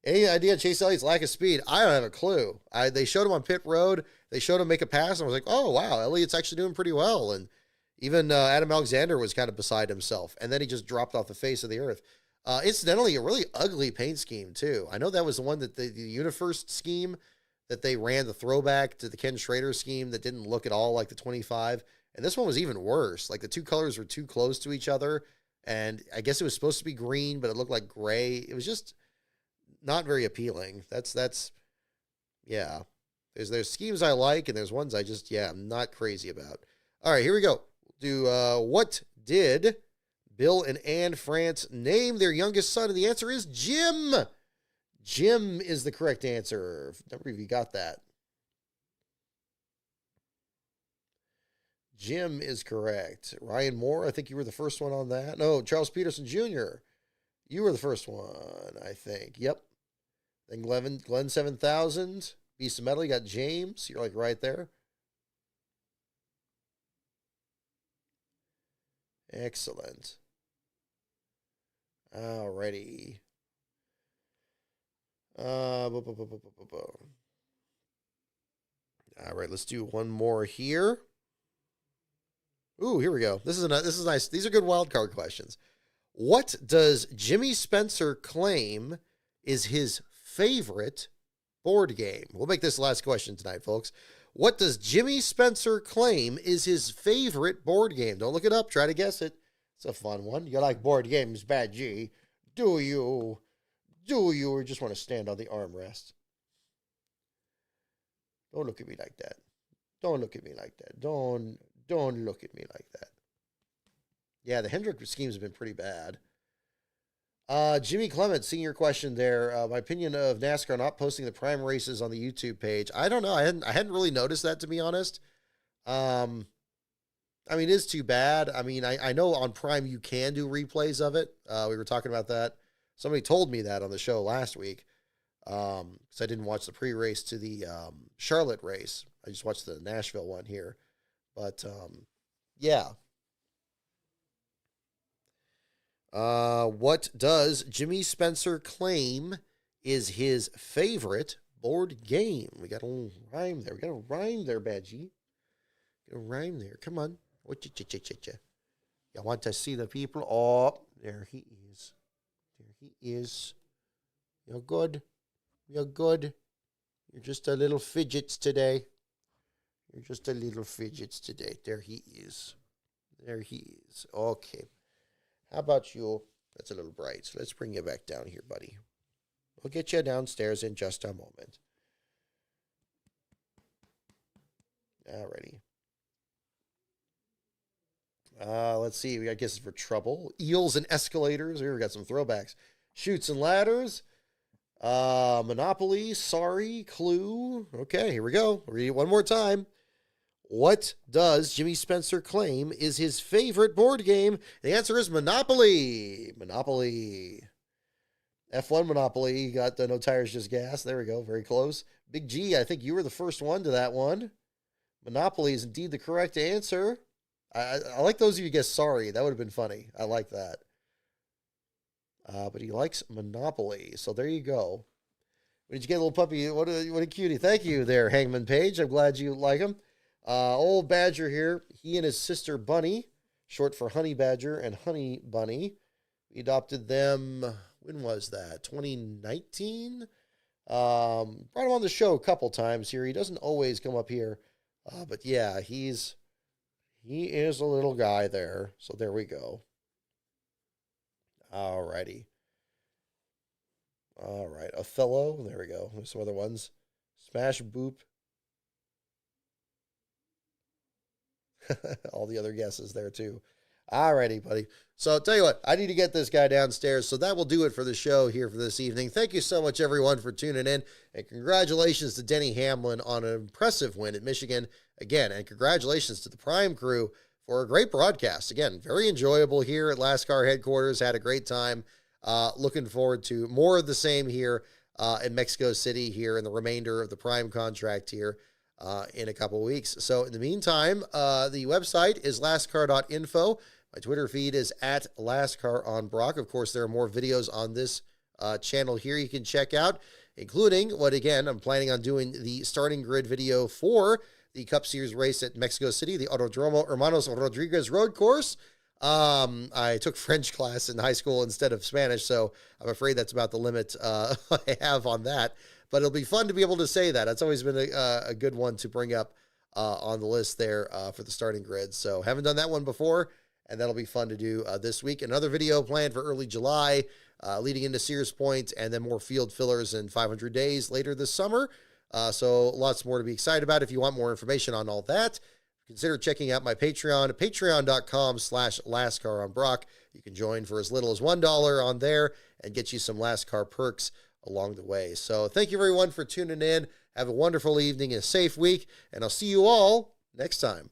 Any idea Chase Elliott's lack of speed? I don't have a clue. They showed him on pit road. They showed him make a pass, and I was like, oh, wow, Elliott's actually doing pretty well. And even Adam Alexander was kind of beside himself. And then he just dropped off the face of the earth. Incidentally, a really ugly paint scheme, too. I know that was the one that the UniFirst scheme that they ran, the throwback to the Ken Schrader scheme that didn't look at all like the 25. And this one was even worse. Like the two colors were too close to each other. And I guess it was supposed to be green, but it looked like gray. It was just not very appealing. That's yeah. There's schemes I like, and there's ones I just, I'm not crazy about. All right, here we go. Do what did Bill and Anne France name their youngest son? And the answer is Jim. Jim is the correct answer. Number of you got that. Jim is correct. Ryan Moore, I think you were the first one on that. No, Charles Peterson Jr. You were the first one, I think. Yep. Then Glenn 7000. Beast of Metal, you got James. You're like right there. Excellent. Alrighty. All right, let's do one more here. Ooh, here we go. This is nice. These are good wild card questions. What does Jimmy Spencer claim is his favorite board game? We'll make this the last question tonight, folks. What does Jimmy Spencer claim is his favorite board game? Don't look it up. Try to guess it. It's a fun one. You like board games, Bad G? Do you? Do you? Or just want to stand on the armrest? Don't look at me like that. Don't look at me like that. Don't look at me like that. Yeah, the Hendrick schemes have been pretty bad. Jimmy Clement, seeing your question there. My opinion of NASCAR not posting the prime races on the YouTube page. I don't know. I hadn't really noticed that, to be honest. I mean, it is too bad. I mean, I know on Prime you can do replays of it. We were talking about that. Somebody told me that on the show last week. Because I didn't watch the pre-race to the Charlotte race. I just watched the Nashville one here. But, yeah. What does Jimmy Spencer claim is his favorite board game? We got a little rhyme there. We got a rhyme there, Badgie. Got a rhyme there. Come on. You want to see the people? Oh, there he is. There he is. You're good. You're good. You're just a little fidgets today. You're just a little fidgets today. There he is. There he is. Okay. How about you? That's a little bright. So let's bring you back down here, buddy. We'll get you downstairs in just a moment. Alrighty. Let's see. I guess it's for trouble. Eels and escalators. Here we got some throwbacks. Chutes and ladders. Monopoly. Sorry. Clue. Okay, here we go. Read it one more time. What does Jimmy Spencer claim is his favorite board game? The answer is Monopoly. Monopoly. F1 Monopoly. You got the no tires, just gas. There we go. Very close. Big G, I think you were the first one to that one. Monopoly is indeed the correct answer. I like those of you who guessed sorry. That would have been funny. I like that. But he likes Monopoly. So there you go. When did you get, little puppy? What a cutie. Thank you there, Hangman Page. I'm glad you like him. Old Badger here. He and his sister Bunny, short for Honey Badger and Honey Bunny. We adopted them, when was that? 2019? Brought him on the show a couple times here. He doesn't always come up here. But yeah, he is a little guy there. So there we go. Alrighty. All right. Othello. There we go. There's some other ones. Smash Boop. All the other guesses there too. Alrighty, buddy. So I'll tell you what, I need to get this guy downstairs. So that will do it for the show here for this evening. Thank you so much, everyone, for tuning in. And congratulations to Denny Hamlin on an impressive win at Michigan again. And congratulations to the Prime crew for a great broadcast. Again, very enjoyable here at NASCAR headquarters. Had a great time. Looking forward to more of the same here in Mexico City here in the remainder of the Prime contract here in a couple weeks. So in the meantime, the website is lastcar.info. My Twitter feed is at lastcaronbrock. Of course, there are more videos on this channel here you can check out, including what, again, I'm planning on doing the starting grid video for the Cup Series race at Mexico City, the Autodromo Hermanos Rodriguez Road Course. I took French class in high school instead of Spanish, so I'm afraid that's about the limit I have on that. But it'll be fun to be able to say that. It's always been a good one to bring up on the list there for the starting grid. So haven't done that one before, and that'll be fun to do this week. Another video planned for early July, leading into Sears Point, and then more field fillers in 500 days later this summer. So lots more to be excited about. If you want more information on all that, consider checking out my Patreon, patreon.com/LastCarOnBrock. You can join for as little as $1 on there and get you some LastCar perks along the way. So thank you everyone for tuning in. Have a wonderful evening and a safe week, and I'll see you all next time.